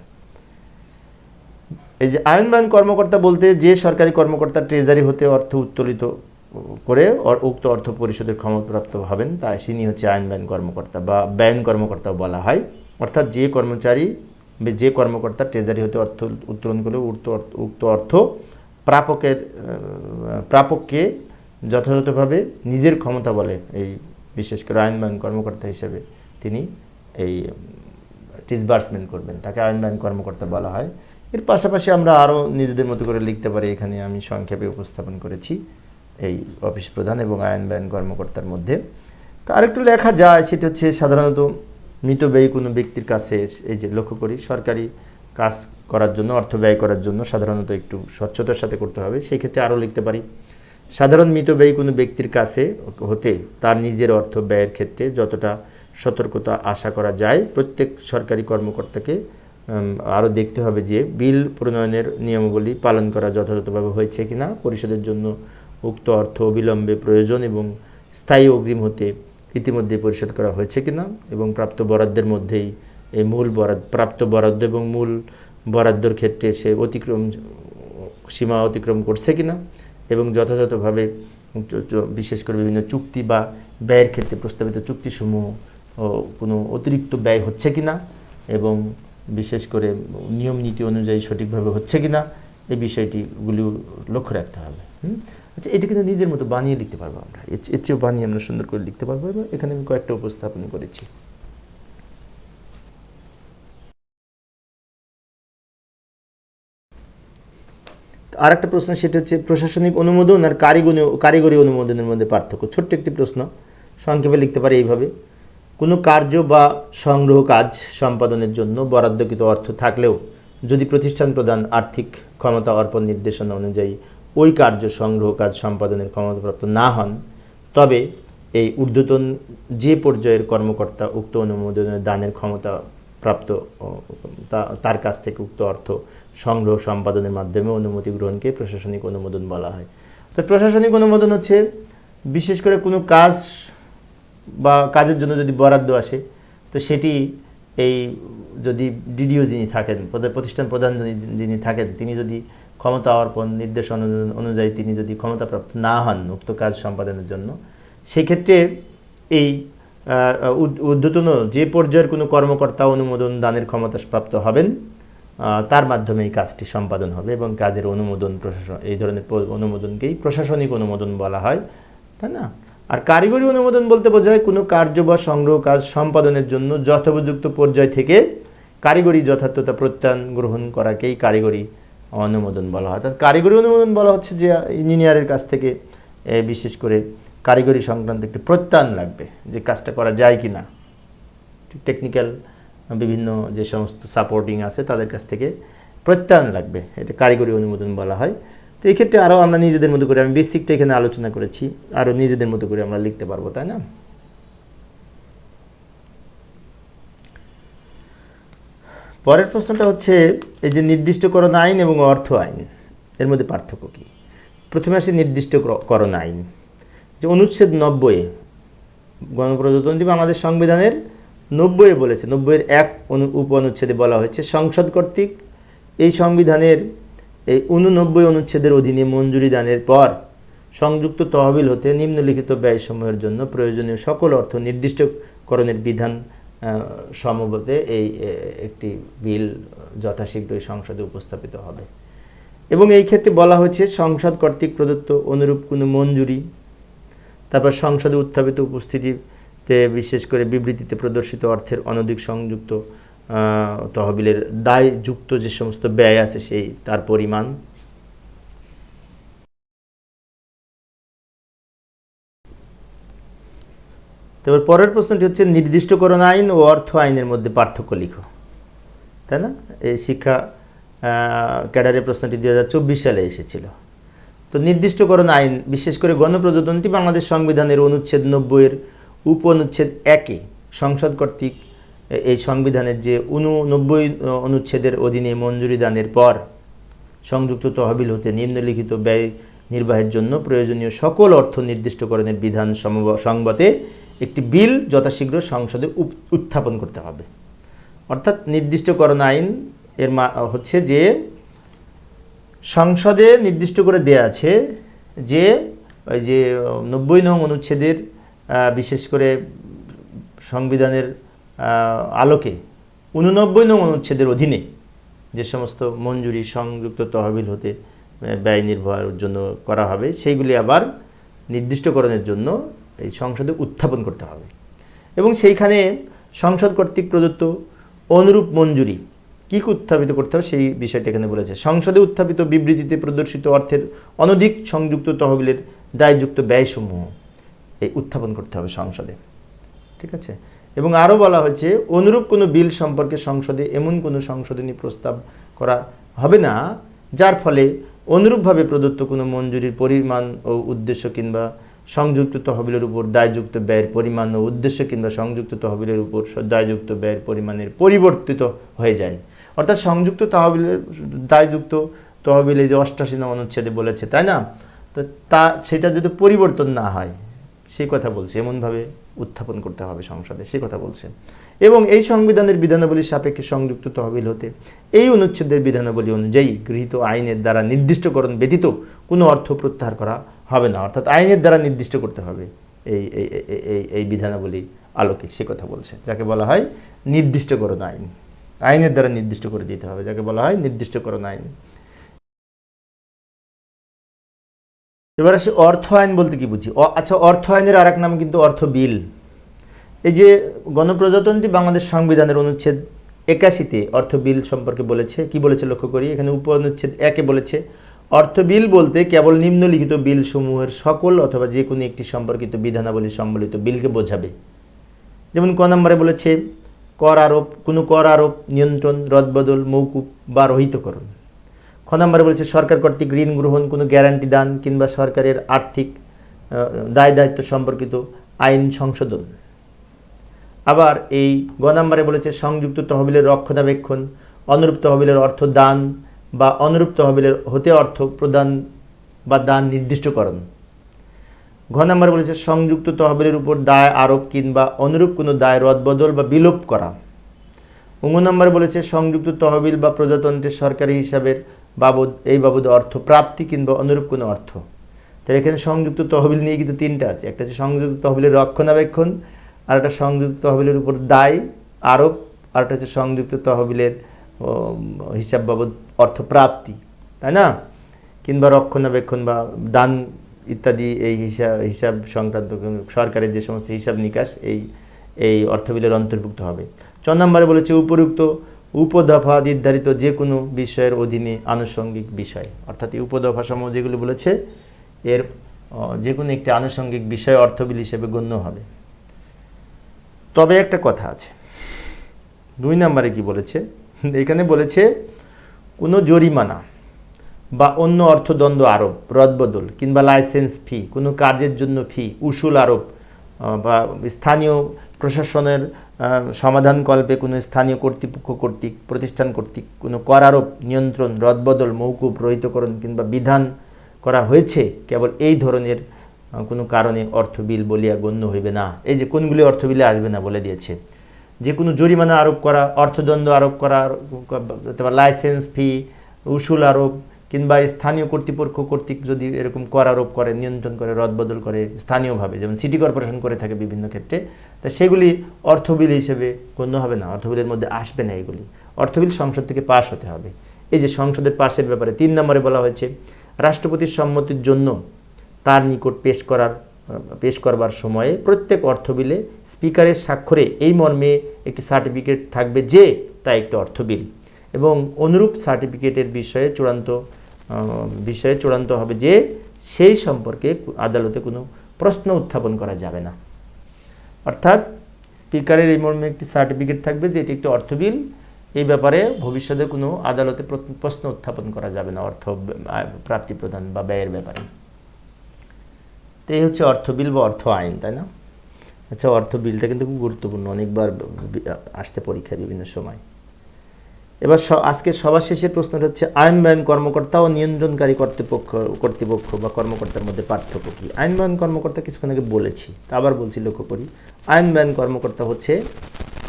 এই যে আইনবায়ন কর্মকর্তা বলতে যে সরকারি কর্মকর্তা ট্রেজারি হতে অর্থ উত্তোলিত করে উক্ত অর্থ পরিশোধের ক্ষমতাপ্রাপ্ত হবেন তিনি হচ্ছে আইনবায়ন কর্মকর্তা বা ব্যয়ন কর্মকর্তাও বলা হয়। অর্থাৎ যে কর্মকর্তা ট্রেজারি হতে অর্থ উত্তোলন করে উক্ত অর্থ প্রাপককে যথাযথভাবে নিজের ক্ষমতা বলে, এই বিশেষ করে আইনবায়ন কর্মকর্তা হিসেবে তিনি এই ডিসবার্সমেন্ট করবেন, তাকে আইনবায়ন কর্মকর্তা বলা হয়। এর পাশাপাশি আমরা আরও নিজেদের মতো করে লিখতে পারি, এখানে আমি সংক্ষেপে উপস্থাপন করেছি এই অফিস প্রধান এবং আইনবায়ন কর্মকর্তার মধ্যে। তো আরেকটু লেখা যায়, সেটা হচ্ছে সাধারণত মৃত ব্যয়ী কোনো ব্যক্তির কাছে, এই যে লক্ষ্য করি সরকারি কাজ করার জন্য অর্থ ব্যয় করার জন্য সাধারণত একটু স্বচ্ছতার সাথে করতে হবে, সেই ক্ষেত্রে আরও লিখতে পারি সাধারণ মৃত ব্যয়ী কোনো ব্যক্তির কাছে হতে তার নিজের অর্থ ব্যয়ের ক্ষেত্রে যতটা সতর্কতা আশা করা যায় প্রত্যেক সরকারি কর্মকর্তাকে আরও দেখতে হবে যে বিল প্রণয়নের নিয়মাবলী পালন করা যথাযথভাবে হয়েছে কিনা, পরিশোধের জন্য উক্ত অর্থ অবিলম্বে প্রয়োজন এবং স্থায়ী অগ্রিম হতে ইতিমধ্যে পরিশোধ করা হয়েছে কিনা এবং প্রাপ্ত বরাদ্দের মধ্যেই এই প্রাপ্ত বরাদ্দ এবং মূল বরাদ্দর ক্ষেত্রে সে সীমা অতিক্রম করছে কিনা এবং যথাযথভাবে বিশেষ করে বিভিন্ন চুক্তি বা ব্যয়ের ক্ষেত্রে প্রস্তাবিত চুক্তিসমূহ কোনো অতিরিক্ত ব্যয় হচ্ছে কিনা এবং বিশেষ করে নিয়ম নীতি অনুযায়ী সঠিকভাবে হচ্ছে কিনা এই বিষয়টিগুলি লক্ষ্য রাখতে হবে। আচ্ছা, এটা কিন্তু নিজের মতো বানিয়ে লিখতে পারবো আমরা, এর চেয়েও বানিয়ে আমরা সুন্দর করে লিখতে পারবো এবং এখানে আমি কয়েকটা উপস্থাপন করেছি। আর একটা প্রশ্ন, সেটা হচ্ছে প্রশাসনিক অনুমোদন আর কারিগরি অনুমোদনের মধ্যে পার্থক্য। ছোট্ট একটি প্রশ্ন, সংক্ষেপে লিখতে পারি এইভাবে: কোনো কার্য বা সংগ্রহ কাজ সম্পাদনের জন্য বরাদ্দকৃত অর্থ থাকলেও যদি প্রতিষ্ঠান প্রধান আর্থিক ক্ষমতা অর্পণ নির্দেশনা অনুযায়ী ওই কার্য সংগ্রহ কাজ সম্পাদনের ক্ষমতাপ্রাপ্ত না হন, তবে এই ঊর্ধ্বতন যে পর্যায়ের কর্মকর্তা উক্ত অনুমোদনের দানের ক্ষমতা প্রাপ্ত তার কাছ থেকে উক্ত অর্থ সংগ্রহ সম্পাদনের মাধ্যমে অনুমতি গ্রহণকে প্রশাসনিক অনুমোদন বলা হয়। তো প্রশাসনিক অনুমোদন হচ্ছে বিশেষ করে কোনো কাজ বা কাজের জন্য যদি বরাদ্দ আসে, তো সেটি এই যদি ডিডিও যিনি থাকেন, প্রতিষ্ঠান প্রধান যিনি থাকেন, তিনি যদি ক্ষমতা অর্পণ নির্দেশনা অনুযায়ী তিনি যদি ক্ষমতাপ্রাপ্ত না হন উক্ত কাজ সম্পাদনের জন্য, সেক্ষেত্রে এই ঊর্ধ্বতন যে পর্যায়ের কোনো কর্মকর্তা অনুমোদন দানের ক্ষমতাপ্রাপ্ত হবেন, তার মাধ্যমে এই কাজটি সম্পাদন হবে এবং কাজের অনুমোদন এই ধরনের অনুমোদনকেই প্রশাসনিক অনুমোদন বলা হয়, তাই না? আর কারিগরি অনুমোদন বলতে বোঝায় কোনো কার্য বা সংগ্রহ কাজ সম্পাদনের জন্য যথোপযুক্ত পর্যায় থেকে কারিগরি যথার্থতা প্রত্যয়ন গ্রহণ করাকেই কারিগরি অনুমোদন বলা হয়। অর্থাৎ কারিগরি অনুমোদন বলা হচ্ছে যে ইঞ্জিনিয়ারের কাছ থেকে বিশেষ করে কারিগরি সংক্রান্ত একটি প্রত্যয়ন লাগবে যে কাজটা করা যায় কি না, টেকনিক্যাল বিভিন্ন যে সমস্ত সাপোর্টিং আছে তাদের কাছ থেকে প্রত্যয়ন লাগবে, এটা কারিগরি অনুমোদন বলা হয়। তো এই ক্ষেত্রে আরও আমরা নিজেদের মতো করে, আমি বেসিকটা এখানে আলোচনা করেছি, আরও নিজেদের মতো করে আমরা লিখতে পারবো, তাই না? পরের প্রশ্নটা হচ্ছে এই যে নির্দিষ্টকরণ আইন এবং অর্থ আইন এর মধ্যে পার্থক্য কী। প্রথমে আসে নির্দিষ্টকরণ আইন, যে অনুচ্ছেদ 90 গণপ্রজাতন্ত্রী বাংলাদেশ সংবিধানের 90 বলেছে, 90-এর 1 উপ অনুচ্ছেদে বলা হয়েছে সংসদ কর্তৃক এই সংবিধানের এই 89 অনুচ্ছেদের অধীনে মঞ্জুরি দানের পর সংযুক্ত তহবিল হতে নিম্নলিখিত ব্যয়সমূহের জন্য প্রয়োজনীয় সকল অর্থ নির্দিষ্টকরণের বিধান সমবতে এই একটি বিল যথাশীঘ্রই সংসদে উপস্থাপিত হবে। এবং এই ক্ষেত্রে বলা হয়েছে সংসদ কর্তৃক প্রদত্ত অনুরূপ কোনো মঞ্জুরি, তারপর সংসদে উত্থাপিত উপস্থিতিতে বিশেষ করে বিবৃতিতে প্রদর্শিত অর্থের অনধিক সংযুক্ত তহবিলের দায়যুক্ত যে সমস্ত ব্যয় আছে সেই তার পরিমাণ, তারপর পরের প্রশ্নটি হচ্ছে নির্দিষ্টকরণ আইন ও অর্থ আইনের মধ্যে পার্থক্য লিখো, তাই না? এই শিক্ষা ক্যাডারের প্রশ্নটি 2024 সালে এসেছিল। তো নির্দিষ্টকরণ আইন বিশেষ করে গণপ্রজাতন্ত্রী বাংলাদেশ সংবিধানের অনুচ্ছেদ 90-এর উপ অনুচ্ছেদ 1-এ সংসদ কর্তৃক এই সংবিধানের যে 89 অনুচ্ছেদের অধীনে মঞ্জুরি দানের পর সংযুক্ত তহবিল হতে নিম্নলিখিত ব্যয় নির্বাহের জন্য প্রয়োজনীয় সকল অর্থ নির্দিষ্টকরণের বিধান সংবতে একটি বিল যথাশীঘ্র সংসদে উত্থাপন করতে হবে। অর্থাৎ নির্দিষ্টকরণ আইন এর হচ্ছে যে সংসদে নির্দিষ্ট করে দেয়া আছে যে ওই যে 90 নং অনুচ্ছেদের বিশেষ করে সংবিধানের আলোকে 89 নং অনুচ্ছেদের অধীনে যে সমস্ত মঞ্জুরি সংযুক্ত তহবিল হতে ব্যয় নির্বাহের জন্য করা হবে সেইগুলি আবার নির্দিষ্টকরণের জন্য এই সংসদে উত্থাপন করতে হবে। এবং সেইখানে সংসদ কর্তৃক প্রদত্ত অনুরূপ মঞ্জুরি কী উত্থাপিত করতে হবে সেই বিষয়টা এখানে বলেছে। সংসদে উত্থাপিত বিবৃতিতে প্রদর্শিত অর্থের অনধিক সংযুক্ত তহবিলের দায়যুক্ত ব্যয়সমূহ এই উত্থাপন করতে হবে সংসদে, ঠিক আছে? এবং আরও বলা হয়েছে অনুরূপ কোনো বিল সম্পর্কে সংসদে এমন কোনো সংশোধনী প্রস্তাব করা হবে না যার ফলে অনুরূপভাবে প্রদত্ত কোনো মঞ্জুরির পরিমাণ ও উদ্দেশ্য কিংবা সংযুক্ত তহবিলের উপর দায়যুক্ত ব্যয়ের পরিমাণ ও উদ্দেশ্য কিংবা সংযুক্ত তহবিলের উপর দায়যুক্ত ব্যয়ের পরিমাণের পরিবর্তিত হয়ে যায়। অর্থাৎ সংযুক্ত তহবিলের দায়যুক্ত তহবিলে যে 88 নং অনুচ্ছেদে বলেছে, তাই না? তো সেটা যদি পরিবর্তন না হয় সেই কথা বলছে, এমনভাবে উত্থাপন করতে হবে সংসদে, সেই কথা বলছে। এবং এই সংবিধানের বিধানাবলীর সাপেক্ষে সংযুক্ত তহবিল হতে এই অনুচ্ছেদের বিধানাবলী অনুযায়ী গৃহীত আইনের দ্বারা নির্দিষ্টকরণ ব্যতীত কোনো অর্থ প্রত্যাহার করা হবে না, অর্থাৎ আইনের দ্বারা নির্দিষ্ট করতে হবে এই এই এই এই বিধানাবলী আলোকে, সে কথা বলছে, যাকে বলা হয় নির্দিষ্টকরণ আইন। আইনের দ্বারা নির্দিষ্ট করে দিতে হবে, যাকে বলা হয় নির্দিষ্টকরণ আইন। এবার আসি অর্থ আইন বলতে কি বুঝি। আচ্ছা, অর্থ আইনের আর এক নাম কিন্তু অর্থ বিল। এই যে গণপ্রজাতন্ত্রী বাংলাদেশ সংবিধানের অনুচ্ছেদ ৮১-তে অর্থ বিল সম্পর্কে বলেছে, কি বলেছে লক্ষ্য করি। এখানে উপ অনুচ্ছেদ ১-এ বলেছে অর্থ বিল বলতে কেবল নিম্নলিখিত বিল সমূহের সকল অথবা যে কোনো একটি সম্পর্কিত বিধানাবলী সম্বলিত বিলকে বোঝাবে। যেমন ক নম্বরে বলেছে কর আরোপ, কোনো কর আরোপ, নিয়ন্ত্রণ, রদবদল, মৌকুব বা রহিতকরণ। খ নম্বরে বলেছে সরকার কর্তৃক ঋণ গ্রহণ, কোনো গ্যারান্টি দান কিংবা সরকারের আর্থিক দায় দায়িত্ব সম্পর্কিত আইন সংশোধন। আবার এই গ নম্বরে বলেছে সংযুক্ত তহবিলের রক্ষণাবেক্ষণ, অনুরূপ তহবিলের অর্থ দান বা অনুরূপ তহবিলের হতে অর্থ প্রদান বা দান নির্দিষ্টকরণ। ঘ নম্বরে বলেছে সংযুক্ত তহবিলের উপর দায় আরোপ কিংবা অনুরূপ কোনো দায় রদবদল বা বিলোপ করা। ঙ নম্বরে বলেছে সংযুক্ত তহবিল বা প্রজাতন্ত্রের সরকারি হিসাবের বাবদ এই বাবদ অর্থ প্রাপ্তি কিংবা অনুরূপ কোনো অর্থ। তাই এখানে সংযুক্ত তহবিল নিয়ে কিন্তু তিনটা আছে, একটা হচ্ছে সংযুক্ত তহবিলের রক্ষণাবেক্ষণ, আর একটা সংযুক্ত তহবিলের উপর দায় আরোপ, আর একটা হচ্ছে সংযুক্ত তহবিলের হিসাব বাবদ অর্থ প্রাপ্তি, তাই না, কিংবা রক্ষণাবেক্ষণ বা দান ইত্যাদি এই হিসাব সংক্রান্ত সরকারের যে সমস্ত হিসাব নিকাশ এই অর্থবিলের অন্তর্ভুক্ত হবে। ৪ নম্বরে বলেছে উপরুক্ত উপদফা নির্ধারিত যে কোনো বিষয়ের অধীনে আনুষঙ্গিক বিষয়, অর্থাৎ এই উপদফা সমূহ যেগুলো বলেছে এর যে কোনো একটি আনুষঙ্গিক বিষয় অর্থবিল হিসেবে গণ্য হবে। তবে একটা কথা আছে, ২ নম্বরে কি বলেছে, এখানে বলেছে কোনো জরিমানা বা অন্য অর্থদণ্ড আরোপ, রদবদল কিংবা লাইসেন্স ফি, কোনো কার্যের জন্য ফি, উসুল আরোপ বা স্থানীয় প্রশাসনের সমাধানকল্পে কোনো স্থানীয় কর্তৃপক্ষ কর্তৃক প্রতিষ্ঠান কর্তৃক কোনো কর আরোপ, নিয়ন্ত্রণ, রদবদল, মৌকুব, রহিতকরণ কিংবা বিধান করা হয়েছে কেবল এই ধরনের কোনো কারণে অর্থবিল বলিয়া গণ্য হইবে না। এই যে কোনগুলি অর্থবিলে আসবে না বলে দিয়েছে, যে কোনো জরিমানা আরোপ করা, অর্থদণ্ড আরোপ করা, লাইসেন্স ফি, উসুল আরোপ কিংবা স্থানীয় কর্তৃপক্ষ কর্তৃক যদি এরকম কর আরোপ করে, নিয়ন্ত্রণ করে, রদবদল করে স্থানীয়ভাবে, যেমন সিটি কর্পোরেশন করে থাকে বিভিন্ন ক্ষেত্রে, তা সেগুলি অর্থবিল হিসেবে গণ্য হবে না, অর্থবিলের মধ্যে আসবে না। এগুলি অর্থবিল সংসদ থেকে পাশ হতে হবে। এই যে সংসদের পাশের ব্যাপারে ৩ নম্বরে বলা হয়েছে রাষ্ট্রপতির সম্মতির জন্য তার নিকট পেশ করবার সময়ে প্রত্যেক অর্থবিলে স্পিকারের স্বাক্ষরে এই মর্মে একটি সার্টিফিকেট থাকবে যে তা একটি অর্থবিল, এবং অনুরূপ সার্টিফিকেটের বিষয়ে চূড়ান্ত হবে যে সেই সম্পর্কে আদালতে কোনো প্রশ্ন উত্থাপন করা যাবে না। অর্থাৎ স্পিকারের এই মর্মে একটি সার্টিফিকেট থাকবে যে এটি একটি অর্থবিল, এই ব্যাপারে ভবিষ্যতে কোনো আদালতে প্রশ্ন উত্থাপন করা যাবে না অর্থ প্রাপ্তি প্রদান বা ব্যয়ের ব্যাপারে। তো এই হচ্ছে অর্থবিল বা অর্থ আইন, তাই না। আচ্ছা, অর্থবিলটা কিন্তু খুব গুরুত্বপূর্ণ, অনেকবার আসতে পরীক্ষায় বিভিন্ন সময়। এবার আজকের সবার শেষের প্রশ্নটা হচ্ছে আইন বায়ন কর্মকর্তা ও নিয়ন্ত্রণকারী কর্তৃপক্ষ বা কর্মকর্তার মধ্যে পার্থক্য কী। আইন বায়ন কর্মকর্তা কিছুক্ষণ আগে বলেছি, তা আবার বলছি, লক্ষ্য করি। আইন বায়ন কর্মকর্তা হচ্ছে,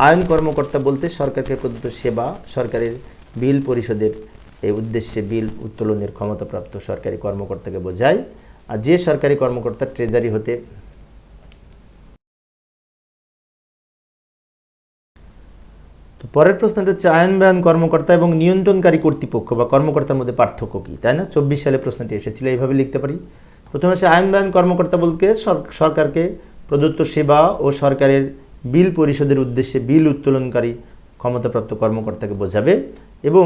আইন কর্মকর্তা বলতে সরকারকে প্রদত্ত সেবা সরকারের বিল পরিশোধের এই উদ্দেশ্যে বিল উত্তোলনের ক্ষমতাপ্রাপ্ত সরকারি কর্মকর্তাকে বোঝায়। আর যে সরকারি কর্মকর্তা ট্রেজারি হতে তো পরের প্রশ্নটা হচ্ছে আইন বায়ন কর্মকর্তা এবং নিয়ন্ত্রণকারী কর্তৃপক্ষ বা কর্মকর্তার মধ্যে পার্থক্য কী, তাই না। ২৪ সালে প্রশ্নটি এসেছিল, এইভাবে লিখতে পারি। প্রথমে হচ্ছে আইন বায়ন কর্মকর্তা বলতে সরকারকে প্রদত্ত সেবা ও সরকারের বিল পরিশোধের উদ্দেশ্যে বিল উত্তোলনকারী ক্ষমতাপ্রাপ্ত কর্মকর্তাকে বোঝাবে, এবং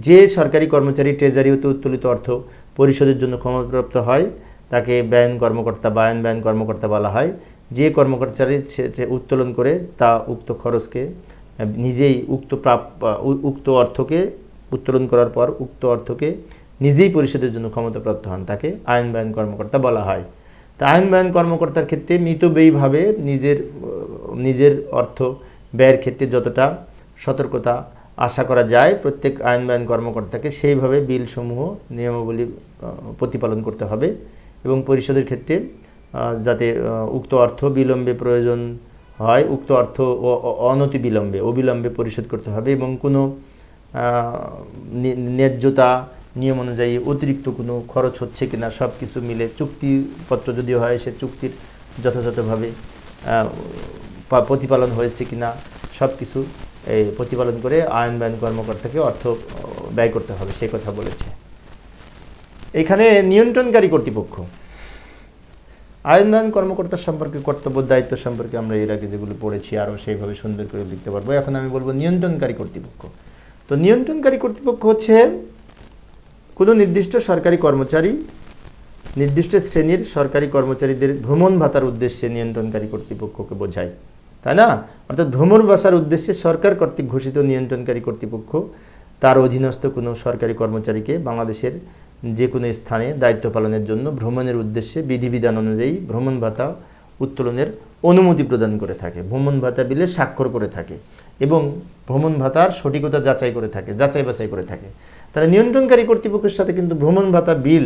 যে সরকারি কর্মচারী ট্রেজারি হতে উত্তোলিত অর্থ পরিশোধের জন্য ক্ষমতাপ্রাপ্ত হয় তাকে বায়ন কর্মকর্তা বা আইন বায়ন কর্মকর্তা বলা হয়। যে কর্মচারী উত্তোলন করে তা উক্ত খরচকে নিজেই উক্ত অর্থকে উত্তোলন করার পর উক্ত অর্থকে নিজেই পরিশোধের জন্য ক্ষমতাপ্রাপ্ত হন তাকে আইন বায়ন কর্মকর্তা বলা হয়। তা আইন বায়ন কর্মকর্তার ক্ষেত্রে মিতব্যয়ীভাবে নিজের অর্থ ব্যয়ের ক্ষেত্রে যতটা সতর্কতা আশা করা যায় প্রত্যেক আইন বায়ন কর্মকর্তাকে সেইভাবে বিলসমূহ নিয়মাবলী প্রতিপালন করতে হবে, এবং পরিশোধের ক্ষেত্রে যাতে উক্ত অর্থ বিলম্বে প্রয়োজন হয় উক্ত অর্থ অবিলম্বে পরিশোধ করতে হবে, এবং কোনো ন্যায্যতা নিয়ম অনুযায়ী অতিরিক্ত কোনো খরচ হচ্ছে কিনা সব কিছু মিলে চুক্তিপত্র যদিও হয় সে চুক্তির যথাযথভাবে প্রতিপালন হয়েছে কিনা সব কিছু এই প্রতিপালন করে আইন কর্মকর্তাকে অর্থ ব্যয় করতে হবে সেই কথা বলেছে। এখানে নিয়ন্ত্রণকারী কর্তৃপক্ষ আইন কর্মকর্তার সম্পর্কে কর্তব্য দায়িত্ব সম্পর্কে আমরা এর আগে যেগুলো পড়েছি আরও সেইভাবে সুন্দর করে লিখতে পারবো। এখন আমি বলবো নিয়ন্ত্রণকারী কর্তৃপক্ষ। তো নিয়ন্ত্রণকারী কর্তৃপক্ষ হচ্ছে কোনো নির্দিষ্ট সরকারি কর্মচারী নির্দিষ্ট শ্রেণীর সরকারি কর্মচারীদের ভ্রমণ ভাতার উদ্দেশ্যে নিয়ন্ত্রণকারী কর্তৃপক্ষকে বোঝায়, তাই না? অর্থাৎ ভ্রমণ ভাতার উদ্দেশ্যে সরকার কর্তৃক ঘোষিত নিয়ন্ত্রণকারী কর্তৃপক্ষ তার অধীনস্থ কোনো সরকারি কর্মচারীকে বাংলাদেশের যে কোনো স্থানে দায়িত্ব পালনের জন্য ভ্রমণের উদ্দেশ্যে বিধিবিধান অনুযায়ী ভ্রমণ ভাতা উত্তোলনের অনুমতি প্রদান করে থাকে, ভ্রমণ ভাতা বিলে স্বাক্ষর করে থাকে এবং ভ্রমণ ভাতার সঠিকতা যাচাই বাছাই করে থাকে। তারা নিয়ন্ত্রণকারী কর্তৃপক্ষের সাথে কিন্তু ভ্রমণ ভাতা বিল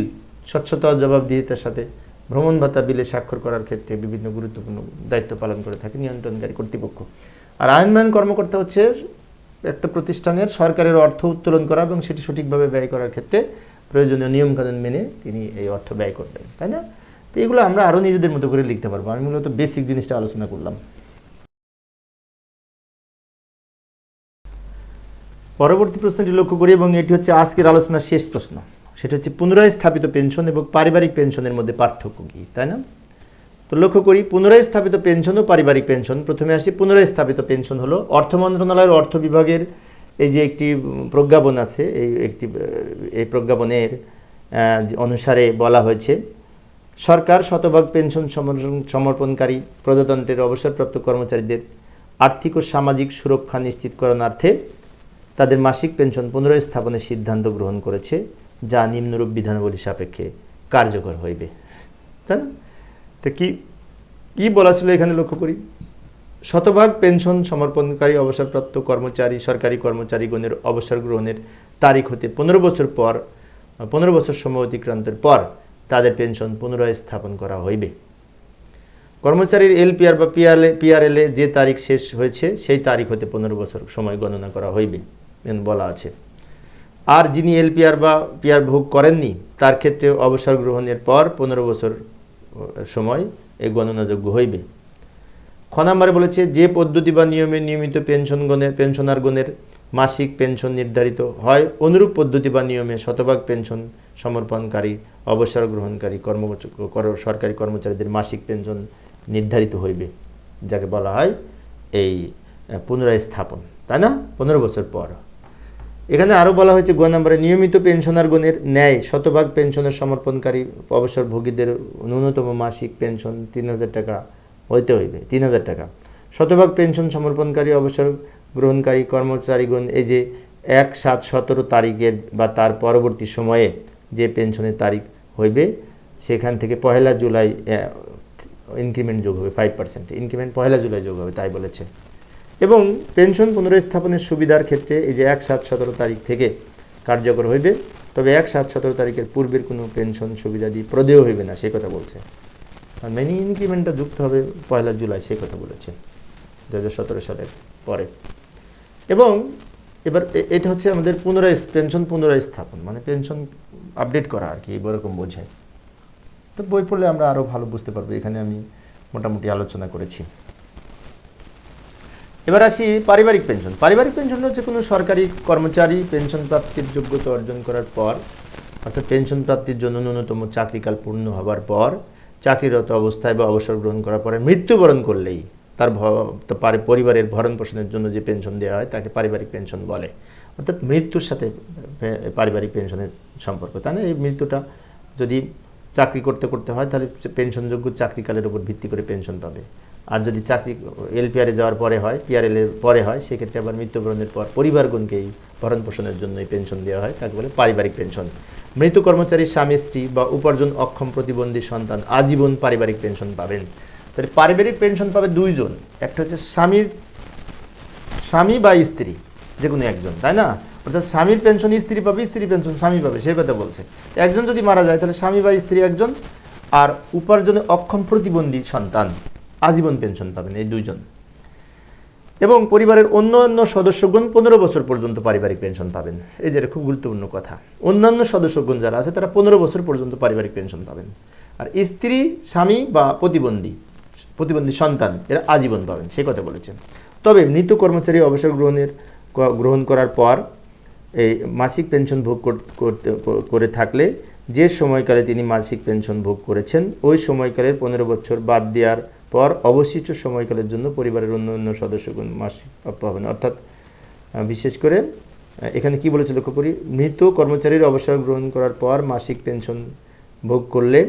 স্বচ্ছতা ও জবাবদিহিতার সাথে ভ্রমণ ভাতা বিলে স্বাক্ষর করার ক্ষেত্রে বিভিন্ন গুরুত্বপূর্ণ দায়িত্ব পালন করে থাকে নিয়ন্ত্রণকারী কর্তৃপক্ষ। আর আইনবান কর্মকর্তা হচ্ছে একটা প্রতিষ্ঠানের সরকারের অর্থ উত্তোলন করা এবং সেটি সঠিকভাবে ব্যয় করার ক্ষেত্রে প্রয়োজনীয় নিয়মকানুন মেনে তিনি এই অর্থ ব্যয় করবেন, তাই না? তো এগুলো আমরা আরও নিজেদের মতো করে লিখতে পারবো। আমি মূলত বেসিক জিনিসটা আলোচনা করলাম। পরবর্তী প্রশ্নটি লক্ষ্য করি এবং এটি হচ্ছে আজকের আলোচনার শেষ প্রশ্ন। সেটা হচ্ছে পুনরায় স্থাপিত পেনশন এবং পারিবারিক পেনশনের মধ্যে পার্থক্য কী, তাই না? তো লক্ষ্য করি পুনরায় স্থাপিত পেনশন ও পারিবারিক পেনশন। প্রথমে আসি পুনরায় স্থাপিত পেনশন হলো অর্থ মন্ত্রণালয়ের অর্থ বিভাগের এই যে একটি প্রজ্ঞাপন আছে, এই প্রজ্ঞাপনের অনুসারে বলা হয়েছে সরকার শতভাগ পেনশন সমর্পণকারী প্রজাতন্ত্রের অবসরপ্রাপ্ত কর্মচারীদের আর্থিক ও সামাজিক সুরক্ষা নিশ্চিতকরণার্থে তাদের মাসিক পেনশন পুনরায় স্থাপনের সিদ্ধান্ত গ্রহণ করেছে, যা নিম্নরূপ বিধানাবলী সাপেক্ষে কার্যকর হইবে, তাই না? তো কি বলা ছিল এখানে লক্ষ্য করি, শতভাগ পেনশন সমর্পণকারী অবসরপ্রাপ্ত কর্মচারী সরকারি কর্মচারীগণের অবসর গ্রহণের তারিখ হতে 15 বছর সময় অতিক্রান্তের পর তাদের পেনশন পুনরায় স্থাপন করা হইবে। কর্মচারীর এলপিআর বা পিআরএলে যে তারিখ শেষ হয়েছে সেই তারিখ হতে 15 বছর সময় গণনা করা হইবে বলা আছে। আর যিনি এলপিআর বা পিআর ভোগ করেননি তার ক্ষেত্রে অবসর গ্রহণের পর 15 বছর সময় এ গণনাযোগ্য হইবে। খ নম্বরে বলেছে যে পদ্ধতি বা নিয়মে নিয়মিত পেনশনারগণের মাসিক পেনশন নির্ধারিত হয় অনুরূপ পদ্ধতি বা নিয়মে শতভাগ পেনশন সমর্পণকারী অবসর গ্রহণকারী সরকারি কর্মচারীদের মাসিক পেনশন নির্ধারিত হইবে, যাকে বলা হয় এই পুনরায় স্থাপন, তাই না? 15 বছর পর। এখানে আরও বলা হয়েছে গ নম্বরে নিয়মিত পেনশনারগণের ন্যায় শতভাগ পেনশনের সমর্পণকারী অবসরভোগীদের ন্যূনতম মাসিক পেনশন 3000 টাকা হইতে হইবে, 3000 টাকা। শতভাগ পেনশন সমর্পণকারী অবসর গ্রহণকারী কর্মচারীগণ এই যে 1/7/17 তারিখের বা তার পরবর্তী সময়ে যে পেনশনের তারিখ হইবে সেখান থেকে 1 জুলাই ইনক্রিমেন্ট যোগ হবে, 5% ইনক্রিমেন্ট 1 জুলাই যোগ হবে, তাই বলেছে। এবং পেনশন পুনরস্থাপনের সুবিধার ক্ষেত্রে এই যে 1/7/17 তারিখ থেকে কার্যকর হইবে, তবে 1/7/17 তারিখের পূর্বের কোনো পেনশন সুবিধাদি প্রদেয় হইবে না, সে কথা বলছে। আর মেনি ইনক্রিমেন্টটা যুক্ত হবে 1 জুলাই, সে কথা বলেছে 2017 সালের পরে। এবং এবার এটা হচ্ছে আমাদের পেনশন পুনরায় স্থাপন, মানে পেনশন আপডেট করা আর কি, এরকম বোঝায়। তো বই পড়লে আমরা আরও ভালো বুঝতে পারবো, এখানে আমি মোটামুটি আলোচনা করেছি। এবার আসি পারিবারিক পেনশন। পারিবারিক পেনশন হচ্ছে কোনো সরকারি কর্মচারী পেনশন প্রাপ্তির যোগ্যতা অর্জন করার পর, অর্থাৎ পেনশন প্রাপ্তির জন্য ন্যূনতম চাকরিকাল পূর্ণ হবার পর চাকরিরত অবস্থায় বা অবসর গ্রহণ করার পরে মৃত্যুবরণ করলেই তার পরিবারের ভরণ পোষণের জন্য যে পেনশন দেওয়া হয় তাকে পারিবারিক পেনশন বলে। অর্থাৎ মৃত্যুর সাথে পারিবারিক পেনশনের সম্পর্ক, তাই না? এই মৃত্যুটা যদি চাকরি করতে হয় তাহলে পেনশনযোগ্য চাকরিকালের উপর ভিত্তি করে পেনশন পাবে। আর যদি চাকরি এলপিআরে যাওয়ার পরে হয়, পিআরএলের পরে হয়, সেক্ষেত্রে আবার মৃত্যুবরণের পর পরিবারগণকেই ভরণ পোষণের জন্য এই পেনশন দেওয়া হয়, তাকে বলে পারিবারিক পেনশন। মৃত কর্মচারী স্বামী স্ত্রী বা উপার্জন অক্ষম প্রতিবন্ধী সন্তান আজীবন পারিবারিক পেনশন পাবেন। তাহলে পারিবারিক পেনশন পাবে দুইজন, একটা হচ্ছে স্বামী বা স্ত্রী, যে কোনো একজন, তাই না? অর্থাৎ স্বামীর পেনশন স্ত্রী পাবে, স্ত্রীর পেনশন স্বামী পাবে, সেই কথা বলছে। একজন যদি মারা যায় তাহলে স্বামী বা স্ত্রী একজন, আর উপার্জনে অক্ষম প্রতিবন্ধী সন্তান আজীবন পেনশন পাবেন, এই দুইজন। এবং পরিবারের অন্যান্য সদস্যগণ 15 বছর পর্যন্ত পারিবারিক পেনশন পাবেন। এই যে খুব গুরুত্বপূর্ণ কথা, অন্যান্য সদস্যগণ যারা আছে তারা 15 বছর পর্যন্ত পারিবারিক পেনশন পাবেন। আর স্ত্রী, স্বামী বা প্রতিবন্ধী সন্তান এরা আজীবন পাবেন, সেই কথা বলেছেন। তবে মৃত কর্মচারী অবসর গ্রহণ করার পর এই মাসিক পেনশন ভোগ করে থাকলে যে সময়কালে তিনি মাসিক পেনশন ভোগ করেছেন ওই সময়কালের 15 বছর বাদ দেওয়ার পর অবশিষ্ট সময়কালের জন্য পরিবারের অন্য সদস্যগণ মাসিক প্রাপ্য হবেন। অর্থাৎ বিশেষ করে এখানে কি বলেছে লক্ষ্য করি, মৃত কর্মচারীর অবসর গ্রহণ করার পর মাসিক পেনশন ভোগ করলে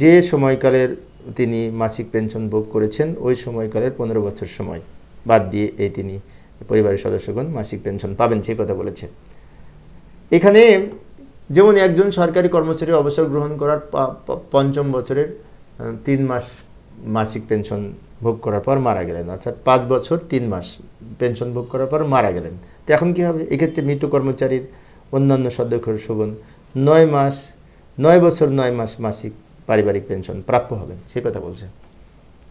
যে সময়কালের তিনি মাসিক পেনশন ভোগ করেছেন ওই সময়কালের 15 বছর সময় বাদ দিয়ে তিনি পরিবারের সদস্যগণ মাসিক পেনশন পাবেন, সেই কথা বলেছে। এখানে যেমন একজন সরকারি কর্মচারী অবসর গ্রহণ করার 5ম বছরের 3 মাস মাসিক পেনশন ভোগ করার পর মারা গেলেন, অর্থাৎ 5 বছর 3 মাস পেনশন ভোগ করার পর মারা গেলেন। তো এখন কী হবে, এক্ষেত্রে মৃত কর্মচারীর অন্যান্য সদস্যগণ 9 বছর 9 মাস মাসিক পারিবারিক পেনশন প্রাপ্য হবেন, সেই কথা বলছে।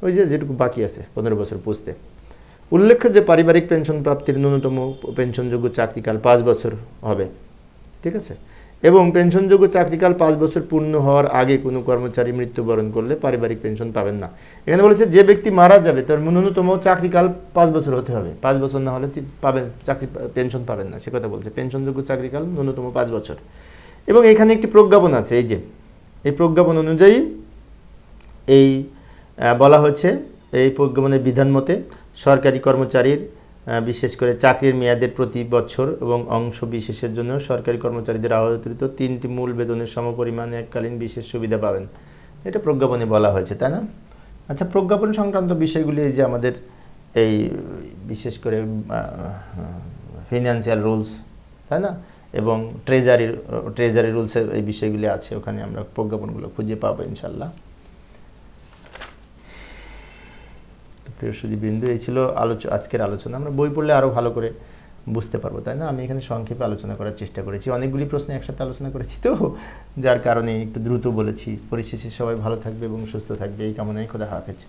ওই যেটুকু বাকি আছে 15 বছর পুষতে। উল্লেখ্য যে পারিবারিক পেনশন প্রাপ্তির ন্যূনতম পেনশনযোগ্য চাকরিকাল 5 বছর হবে, ঠিক আছে। এবং পেনশনযোগ্য চাকরিকাল 5 বছর পূর্ণ হওয়ার আগে কোনো কর্মচারী মৃত্যুবরণ করলে পারিবারিক পেনশন পাবেন না। এখানে বলেছে যে ব্যক্তি মারা যাবে তার ন্যূনতম চাকরিকাল 5 বছর হতে হবে, 5 বছর না হলে পেনশন পাবেন না, সে কথা বলছে। পেনশনযোগ্য চাকরিকাল ন্যূনতম 5 বছর। এবং এখানে একটি প্রজ্ঞাপন আছে, এই প্রজ্ঞাপন অনুযায়ী বলা হয়েছে, এই প্রজ্ঞাপনের বিধান মতে সরকারি কর্মচারীর বিশেষ করে চাকরির মেয়াদের প্রতি বছর এবং অংশ বিশেষের জন্য সরকারি কর্মচারীদের আহরিত 3টি মূল বেতনের সমপরিমাণে এককালীন বিশেষ সুবিধা পাবেন, এটা প্রজ্ঞাপনে বলা হয়েছে, তাই না? আচ্ছা, প্রজ্ঞাপন সংক্রান্ত বিষয়গুলি এই যে আমাদের এই বিশেষ করে ফিনান্সিয়াল রুলস, তাই না, এবং ট্রেজারি রুলসের এই বিষয়গুলি আছে, ওখানে আমরা প্রজ্ঞাপনগুলো খুঁজে পাবো ইনশাল্লাহ। প্রিয় সুধীবৃন্দু, এই ছিল আজকের আলোচনা। আমরা বই পড়লে আরও ভালো করে বুঝতে পারবো, তাই না? আমি এখানে সংক্ষেপে আলোচনা করার চেষ্টা করেছি, অনেকগুলি প্রশ্ন একসাথে আলোচনা করেছি তো, যার কারণে একটু দ্রুত বলেছি। পরিশেষে সবাই ভালো থাকবে এবং সুস্থ থাকবে এই কামনায় খোদা হাফেজ।